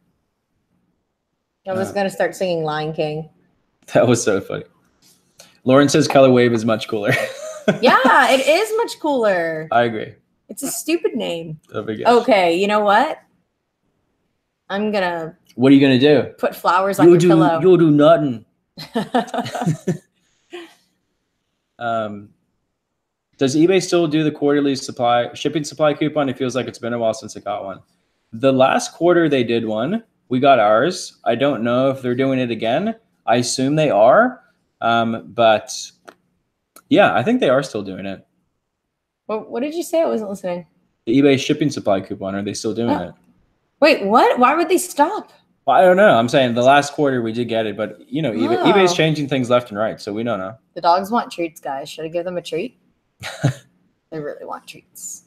I was going to start singing Lion King. That was so funny. Lauren says color wave is much cooler. Yeah, it is much cooler. I agree. It's a stupid name. Oh, okay, you know what? I'm going to... What are you going to do? Put flowers on your pillow. You'll do nothing. Does eBay still do the quarterly shipping supply coupon? It feels like it's been a while since I got one. The last quarter they did one. We got ours. I don't know if they're doing it again. I assume they are. But yeah, I think they are still doing it. Well, what did you say? I wasn't listening. The eBay shipping supply coupon. Are they still doing it? Wait, what? Why would they stop? Well, I don't know. I'm saying the last quarter we did get it, but eBay is changing things left and right, so we don't know. The dogs want treats, guys. Should I give them a treat? They really want treats.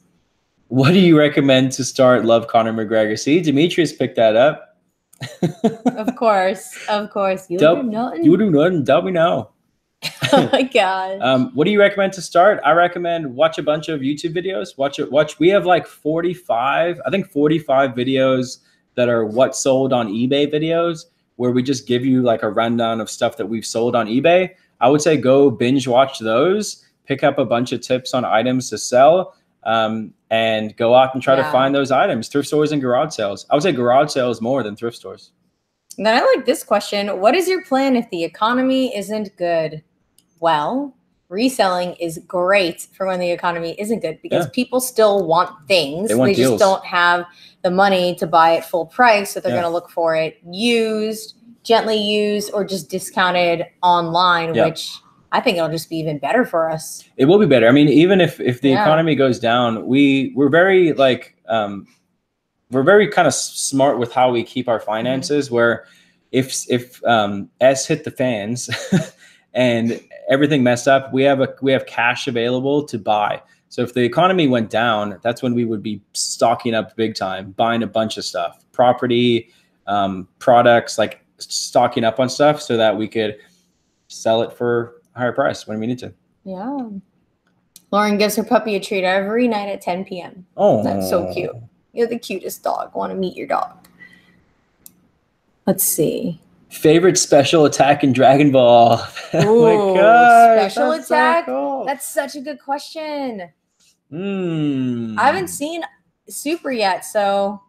What do you recommend to start Love Conor McGregor? See, Demetrius picked that up. Of course. You do nothing. You do nothing. Tell me now. Oh my God. What do you recommend to start? I recommend watch a bunch of YouTube videos. Watch. We have like 45 videos that are what sold on eBay videos, where we just give you like a rundown of stuff that we've sold on eBay. I would say go binge watch those, pick up a bunch of tips on items to sell, and go out and try to find those items. Thrift stores and garage sales. I would say garage sales more than thrift stores. Then I like this question. What is your plan if the economy isn't good? Well, reselling is great for when the economy isn't good because people still want things. They just don't have the money to buy it full price. So they're going to look for it used, gently used, or just discounted online, which I think it'll just be even better for us. It will be better. I mean, even if the economy goes down, we're very we're very kind of smart with how we keep our finances, where if S hit the fans and everything messed up, we have cash available to buy. So if the economy went down, that's when we would be stocking up big time, buying a bunch of stuff, property, products, like stocking up on stuff so that we could sell it for a higher price when we need to. Yeah. Lauren gives her puppy a treat every night at 10 p.m. Oh, that's so cute. You're the cutest dog. Want to meet your dog. Let's see. Favorite special attack in Dragon Ball. Oh my gosh, special attack? So cool. That's such a good question. I haven't seen Super yet, so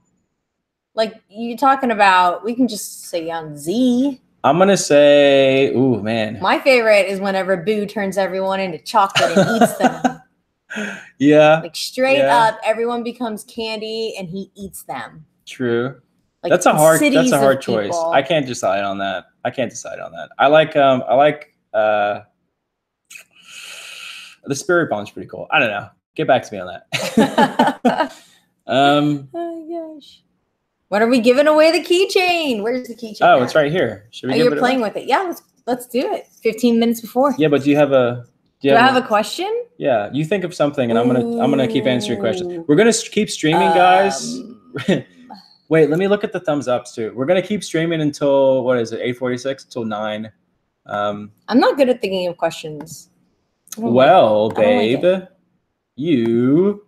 like you talking about, we can just say on Z. I'm going to say, ooh, man. My favorite is whenever Boo turns everyone into chocolate and eats them. Yeah. Like straight up, everyone becomes candy and he eats them. True. Like that's a hard choice. People. I can't decide on that. I like the Spirit Bomb's pretty cool. I don't know. Get back to me on that. Oh gosh. When are we giving away the keychain? Where's the keychain? Oh, it's right here. Should we give you're it playing with it. Yeah, let's do it. 15 minutes before. Yeah, but do I have a question? Yeah, you think of something and I'm gonna keep answering questions. We're gonna keep streaming, guys. Wait, let me look at the thumbs ups too. We're gonna keep streaming until what is it, 8:46 till 9. I'm not good at thinking of questions. Well, babe, you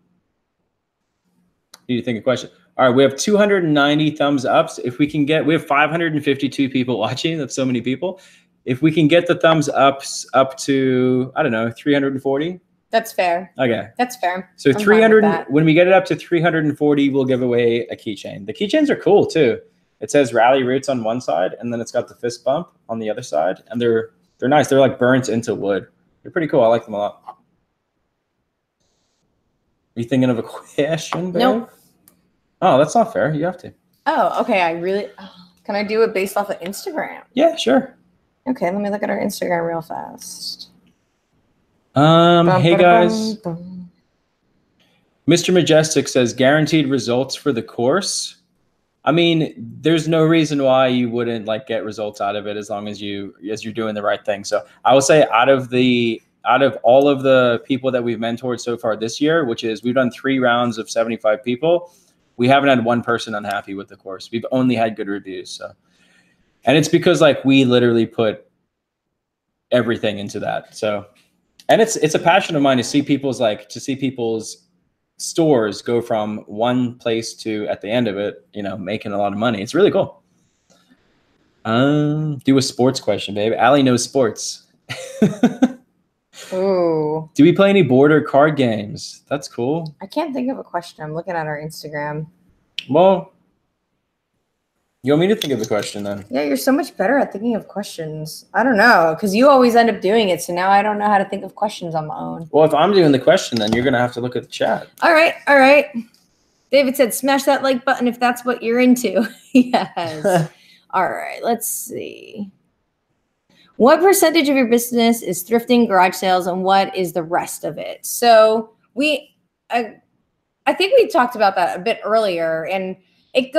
need to think of questions. All right, we have 290 thumbs ups. If we can get, we have 552 people watching. That's so many people. If we can get the thumbs ups up to, I don't know, 340. That's fair. Okay. That's fair. So 300, when we get it up to 340, we'll give away a keychain. The keychains are cool too. It says Ralli Roots on one side, and then it's got the fist bump on the other side. And they're nice. They're like burnt into wood. They're pretty cool. I like them a lot. Are you thinking of a question, babe? Nope. Oh, that's not fair. You have to. Oh, okay. Can I do it based off of Instagram? Yeah, sure. Okay, let me look at our Instagram real fast. Hey guys. Mr. Majestic says guaranteed results for the course. I mean, there's no reason why you wouldn't like get results out of it as long as you're doing the right thing. So I would say out of all of the people that we've mentored so far this year, which is we've done 3 rounds of 75 people, we haven't had one person unhappy with the course. We've only had good reviews. So, and it's because like we literally put everything into that. So, and it's a passion of mine to see people's stores go from one place to at the end of it, making a lot of money. It's really cool. Do a sports question, babe. Allie knows sports. Ooh. Do we play any board or card games? That's cool. I can't think of a question. I'm looking at our Instagram. Well, you want me to think of a question then? Yeah, you're so much better at thinking of questions. I don't know, because you always end up doing it. So now I don't know how to think of questions on my own. Well, if I'm doing the question, then you're going to have to look at the chat. All right. David said, smash that like button if that's what you're into. Yes. All right, let's see. What percentage of your business is thrifting, garage sales, and what is the rest of it? So I think we talked about that a bit earlier, and it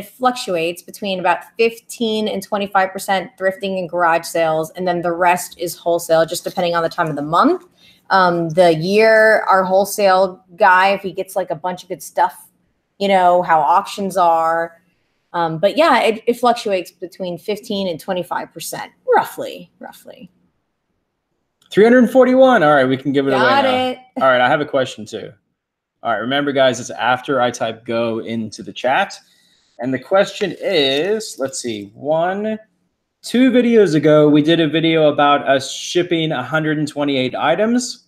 fluctuates between about 15 and 25% thrifting and garage sales, and then the rest is wholesale, just depending on the time of the month. The year, our wholesale guy, if he gets like a bunch of good stuff, how auctions are. But yeah, it fluctuates between 15 and 25%, roughly. 341. All right, we can give it away now. Got it. All right, I have a question too. All right, remember guys, it's after I type go into the chat. And the question is, let's see, 2 videos ago, we did a video about us shipping 128 items.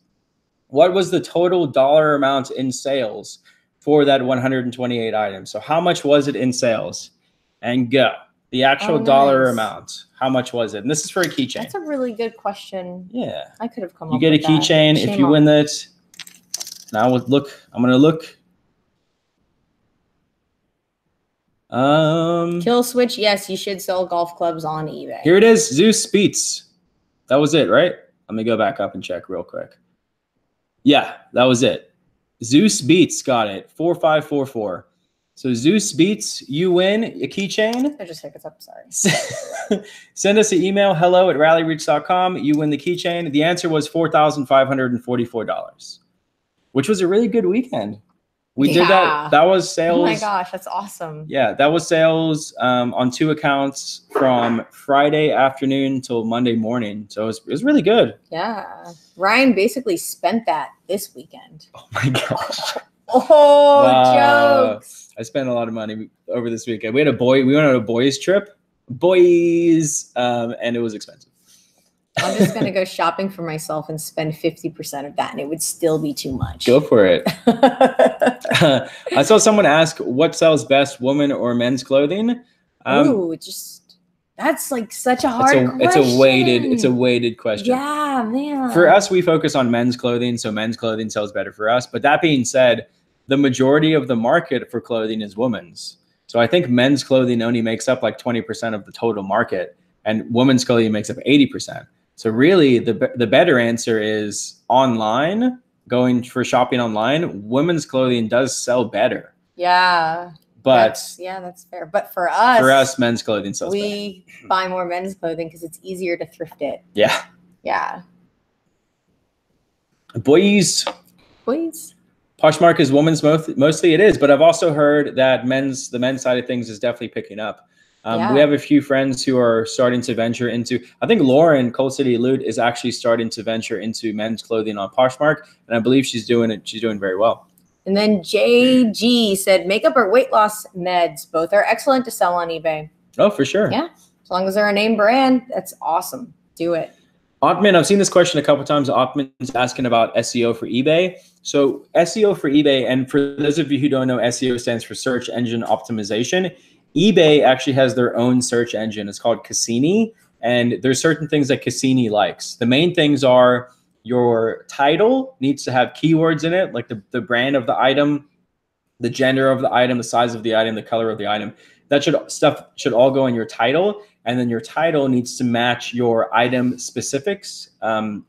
What was the total dollar amount in sales for that 128 items? So how much was it in sales? And go. The actual dollar amount. How much was it? And this is for a keychain. That's a really good question. Yeah. I could have come up with that. You get a keychain if you win that. Now look, I'm going to look. Kill switch. Yes, you should sell golf clubs on eBay. Here it is. Zeus Beats. That was it, right? Let me go back up and check real quick. Yeah, that was it. Zeus Beats got it. 4544. So Zeus Beats, you win a keychain. I just hiccups up, sorry. Send us an email, hello@rallyroots.com. You win the keychain. The answer was $4,544, which was a really good weekend. We did that. That was sales. Oh my gosh, that's awesome. Yeah, that was sales on 2 accounts from Friday afternoon till Monday morning. So it was really good. Yeah. Ryan basically spent that this weekend. Oh my gosh. Oh, wow. Jokes. I spent a lot of money over this weekend. We went on a boys trip, and it was expensive. I'm just going to go shopping for myself and spend 50% of that, and it would still be too much. Go for it. I saw someone ask, what sells best, women or men's clothing? That's like such a hard question. It's a weighted question. Yeah, man. For us, we focus on men's clothing, so men's clothing sells better for us. But that being said, the majority of the market for clothing is women's. So I think men's clothing only makes up like 20% of the total market, and women's clothing makes up 80%. So really, the better answer is online, going for shopping online. Women's clothing does sell better. Yeah. But that's fair. But for us, men's clothing sells better. We buy more men's clothing because it's easier to thrift it. Yeah. Yeah. Boys. Poshmark is women's mostly. It is, but I've also heard that the men's side of things is definitely picking up. We have a few friends who are starting to venture into, I think Lauren, Cold City Loot, is actually starting to venture into men's clothing on Poshmark. And I believe she's doing very well. And then JG said, makeup or weight loss meds, both are excellent to sell on eBay. Oh, for sure. Yeah. As long as they're a name brand, that's awesome. Do it. Ottman, I've seen this question a couple of times. Ottman's asking about SEO for eBay. So SEO for eBay, and for those of you who don't know, SEO stands for search engine optimization. eBay actually has their own search engine. It's called Cassini, and there's certain things that Cassini likes. The main things are your title needs to have keywords in it, like the brand of the item, the gender of the item, the size of the item, the color of the item. That should all go in your title, and then your title needs to match your item specifics.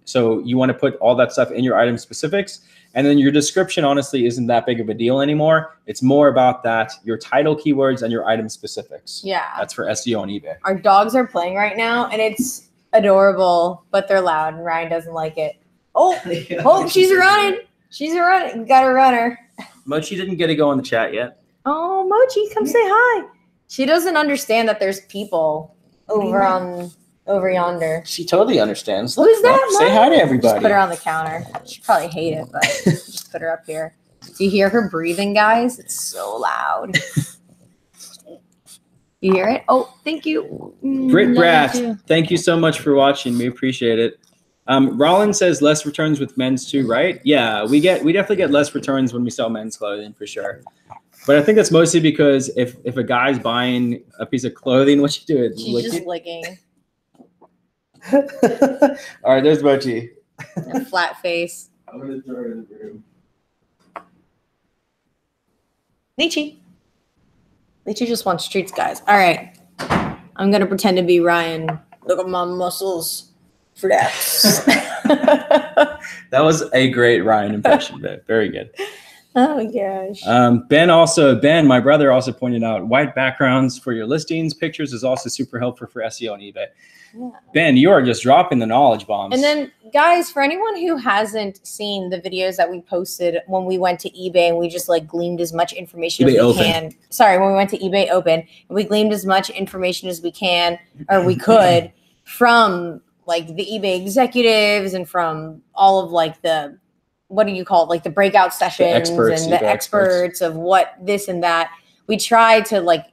So you want to put all that stuff in your item specifics. And then your description, honestly, isn't that big of a deal anymore. It's more about your title keywords and your item specifics. Yeah. That's for SEO on eBay. Our dogs are playing right now, and it's adorable, but they're loud, and Ryan doesn't like it. Oh, she's running. She's running. Got to run her. Mochi didn't get to go on the chat yet. Oh, Mochi, come say hi. She doesn't understand that there's people over yonder. She totally understands. Who's that? Say hi to everybody. Just put her on the counter. She probably hate it, but just put her up here. Do you hear her breathing, guys? It's so loud. You hear it? Oh, thank you. Britt Brass, thank you so much for watching. We appreciate it. Rollins says less returns with men's too, right? Yeah, we definitely get less returns when we sell men's clothing for sure. But I think that's mostly because if a guy's buying a piece of clothing, what you do? She's just licking. All right, there's Mochi. A flat face. I'm gonna throw her in the room. Lychee just wants treats, guys. All right, I'm gonna pretend to be Ryan. Look at my muscles, flex. That was a great Ryan impression, but very good. Oh gosh. Ben, my brother, also pointed out white backgrounds for your listings, pictures is also super helpful for SEO on eBay. Yeah. Ben, you are just dropping the knowledge bombs. And then, guys, for anyone who hasn't seen the videos that we posted when we went to eBay and we just like gleaned as much information as we can. Sorry, when we went to eBay Open, and we gleaned as much information as we can or we could from like the eBay executives and from all of like the, what do you call it? Like the breakout sessions and the experts of what this and that. We tried to like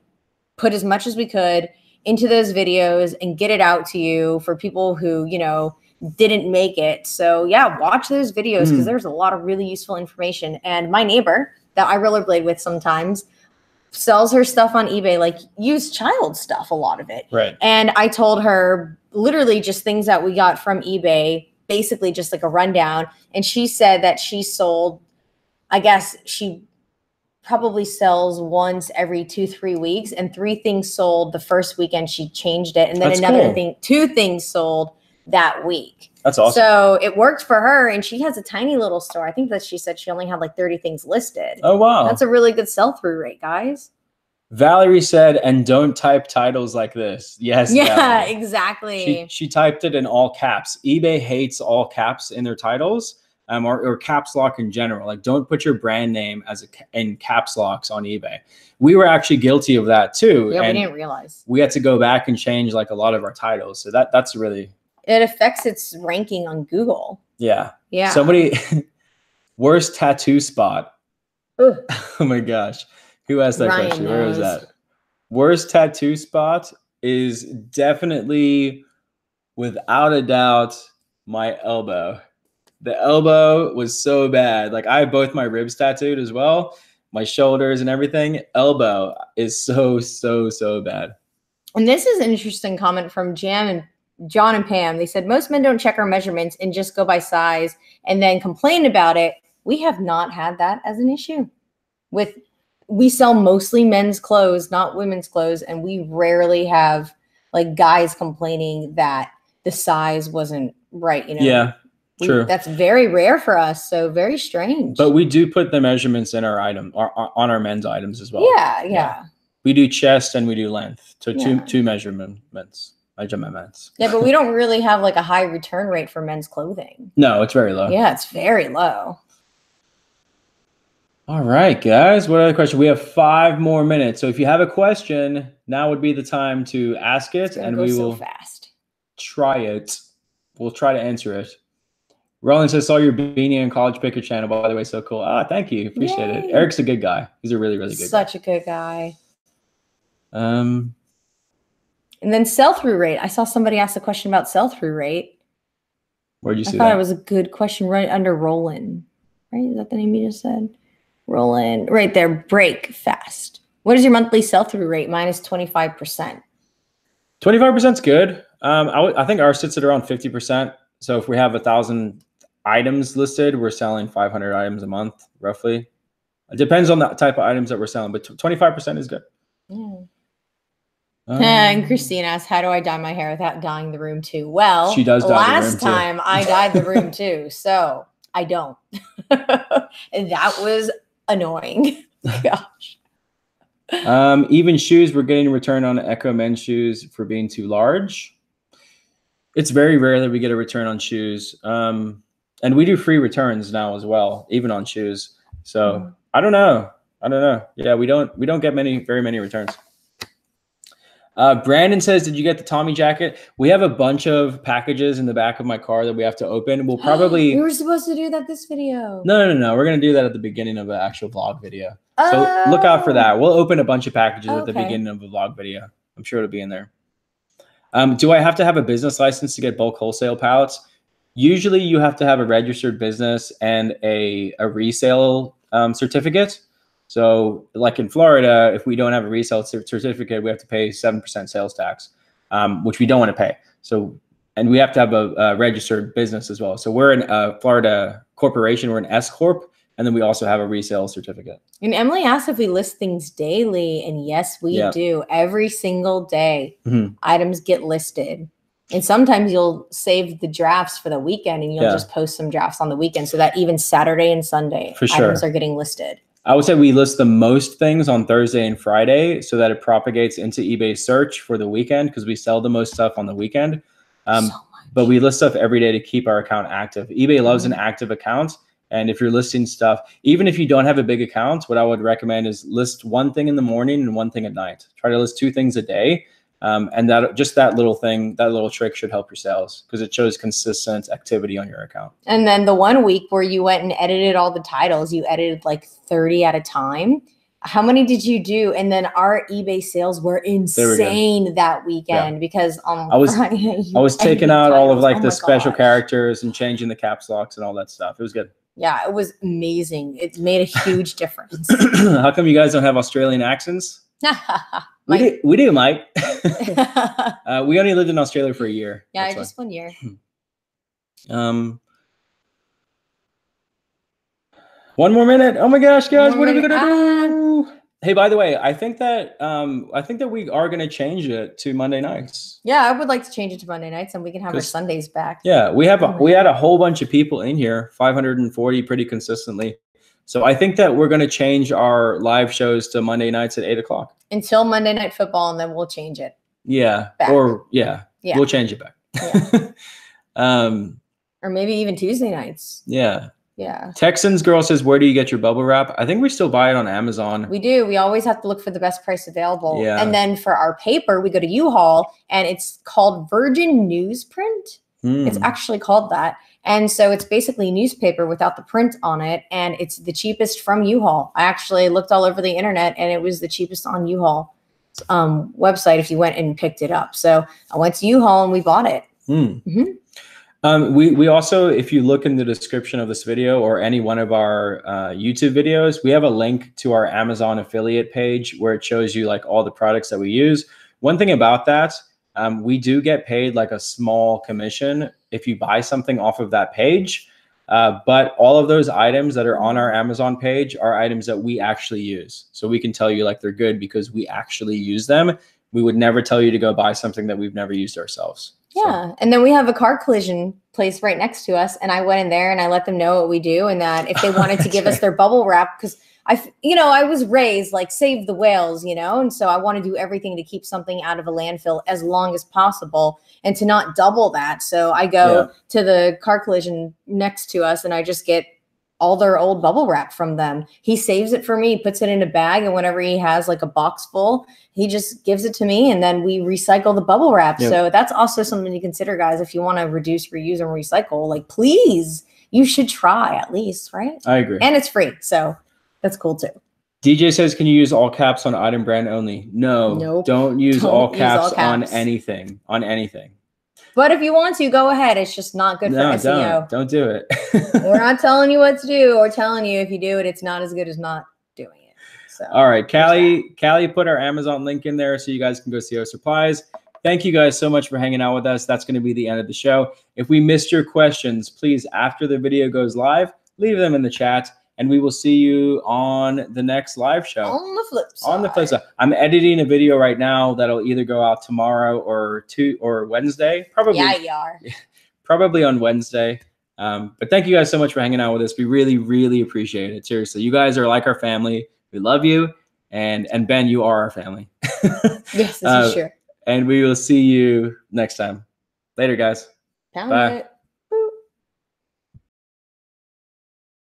put as much as we could into those videos and get it out to you for people who, you know, didn't make it. So yeah, watch those videos because there's a lot of really useful information. And my neighbor that I rollerblade with sometimes sells her stuff on eBay, like used child stuff, a lot of it. Right. And I told her literally just things that we got from eBay, basically just like a rundown. And she said that she sold, I guess she probably sells once every 2-3 weeks, and 3 things sold the first weekend she changed it. And then 2 things sold that week. That's awesome. So it worked for her, and she has a tiny little store. I think that she said she only had like 30 things listed. Oh, wow. That's a really good sell-through rate, guys. Valerie said, and don't type titles like this. Yes. Yeah, Valerie. Exactly. She typed it in all caps. eBay hates all caps in their titles, or caps lock in general. Like, don't put your brand name in caps locks on eBay. We were actually guilty of that too. Yeah, and we didn't realize. We had to go back and change like a lot of our titles. So that's really. It affects its ranking on Google. Yeah. Yeah. Somebody, worst tattoo spot. Ugh. Oh my gosh. Who asked that Ryan question? Where was knows. that? Worst tattoo spot is definitely, without a doubt, my elbow. The elbow was so bad. Like, I have both my ribs tattooed as well, my shoulders and everything. Elbow is so bad. And this is an interesting comment from John and Pam. They said, most men don't check our measurements and just go by size and then complain about it. We have not had that as an issue. We sell mostly men's clothes, not women's clothes, and we rarely have like guys complaining that the size wasn't right. You know? Yeah, true. That's very rare for us, so very strange. But we do put the measurements in our item, on our men's items as well. Yeah. We do chest and we do length, so two measurements. Yeah, but we don't really have like a high return rate for men's clothing. No, it's very low. Yeah, it's very low. All right, guys. What other question? We have 5 more minutes. So if you have a question, now would be the time to ask it, and we will try it. We'll try to answer it. Roland says, saw your beanie and college picker channel, by the way. So cool. Ah, thank you. Appreciate it. Eric's a good guy. He's a really good guy. Such a good guy. And then sell-through rate. I saw somebody ask a question about sell-through rate. Where'd you see that? I thought it was a good question right under Roland. Right? Is that the name you just said? Roland. Right there. Break fast. What is your monthly sell-through rate? Minus 25%. 25% is good. I think ours sits at around 50%. So if we have 1,000 items listed, we're selling 500 items a month, roughly. It depends on the type of items that we're selling, but 25% is good. Yeah. And Christine asked, how do I dye my hair without dyeing the room too? Well, she does dye the room last time I dyed the room too, so I don't. And that was annoying. Gosh. Even shoes, we're getting a return on Echo men's shoes for being too large. It's very rare that we get a return on shoes. And we do free returns now as well, even on shoes. So I don't know. Yeah, we don't get very many returns. Brandon says, did you get the Tommy jacket? We have a bunch of packages in the back of my car that we have to open. We'll probably... We were supposed to do that this video. No. We're going to do that at the beginning of the actual vlog video. So look out for that. We'll open a bunch of packages at the beginning of the vlog video. I'm sure it'll be in there. Do I have to have a business license to get bulk wholesale pallets? Usually you have to have a registered business and a resale certificate. So like in Florida, if we don't have a resale certificate, we have to pay 7% sales tax, which we don't want to pay. So, and we have to have a registered business as well. So we're in a Florida corporation, we're an S Corp, and then we also have a resale certificate. And Emily asked if we list things daily. And yes, we do. Every single day, items get listed. And sometimes you'll save the drafts for the weekend and you'll just post some drafts on the weekend so that even Saturday and Sunday items are getting listed. I would say we list the most things on Thursday and Friday so that it propagates into eBay search for the weekend because we sell the most stuff on the weekend. But we list stuff every day to keep our account active. eBay loves an active account. And if you're listing stuff, even if you don't have a big account, what I would recommend is list one thing in the morning and one thing at night. Try to list 2 things a day. And that little thing, that little trick should help your sales because it shows consistent activity on your account. And then the one week where you went and edited all the titles, you edited like 30 at a time. How many did you do? And then our eBay sales were insane that weekend because on Friday, I was taking out all of like the special characters and changing the caps locks and all that stuff. It was good. Yeah, it was amazing. It made a huge difference. How come you guys don't have Australian accents? We do, Mike. We only lived in Australia for a year. Yeah, just 1 year. 1 more minute. Oh my gosh, guys, what are we gonna do? Hey, by the way, I think that we are gonna change it to Monday nights. Yeah, I would like to change it to Monday nights, and we can have our Sundays back. Yeah, we had a whole bunch of people in here, 540 pretty consistently. So I think that we're going to change our live shows to Monday nights at 8 o'clock. Until Monday Night Football, and then we'll change it. Yeah. Back. We'll change it back. Yeah. Or maybe even Tuesday nights. Yeah. Yeah. Texans girl says, where do you get your bubble wrap? I think we still buy it on Amazon. We do. We always have to look for the best price available. Yeah. And then for our paper, we go to U-Haul, and it's called Virgin Newsprint. It's actually called that. And so it's basically newspaper without the print on it. And it's the cheapest from U-Haul. I actually looked all over the internet and it was the cheapest on U-Haul website if you went and picked it up. So I went to U-Haul and we bought it. We also, if you look in the description of this video or any one of our YouTube videos, we have a link to our Amazon affiliate page where it shows you like all the products that we use. One thing about that, we do get paid like a small commission if you buy something off of that page. But all of those items that are on our Amazon page are items that we actually use. So we can tell you like they're good because we actually use them. We would never tell you to go buy something that we've never used ourselves. Yeah. And then we have a car collision place right next to us. And I went in there and I let them know what we do. And that if they wanted to give us their bubble wrap, because I was raised like save the whales, and so I want to do everything to keep something out of a landfill as long as possible and to not double that. So I go to the car collision next to us and I just get all their old bubble wrap from them. He saves it for me, puts it in a bag, and whenever he has like a box full, he just gives it to me and then we recycle the bubble wrap. So that's also something to consider, guys. If you want to reduce, reuse, and recycle, like please, you should try at least, right? I agree. And it's free. So that's cool too. DJ says, can you use all caps on item brand only? No, nope. Don't use all caps on anything, But if you want to, go ahead. It's just not good for SEO. Don't do it. We're not telling you what to do or telling you if you do it, it's not as good as not doing it. So, all right, Callie put our Amazon link in there so you guys can go see our supplies. Thank you guys so much for hanging out with us. That's going to be the end of the show. If we missed your questions, please, after the video goes live, leave them in the chat. And we will see you on the next live show. On the flip side. I'm editing a video right now that'll either go out tomorrow or Wednesday. Probably. Yeah, you are. Probably on Wednesday. But thank you guys so much for hanging out with us. We really, really appreciate it. Seriously, you guys are like our family. We love you. And Ben, you are our family. Yes, this is true. And we will see you next time. Later, guys. Bye.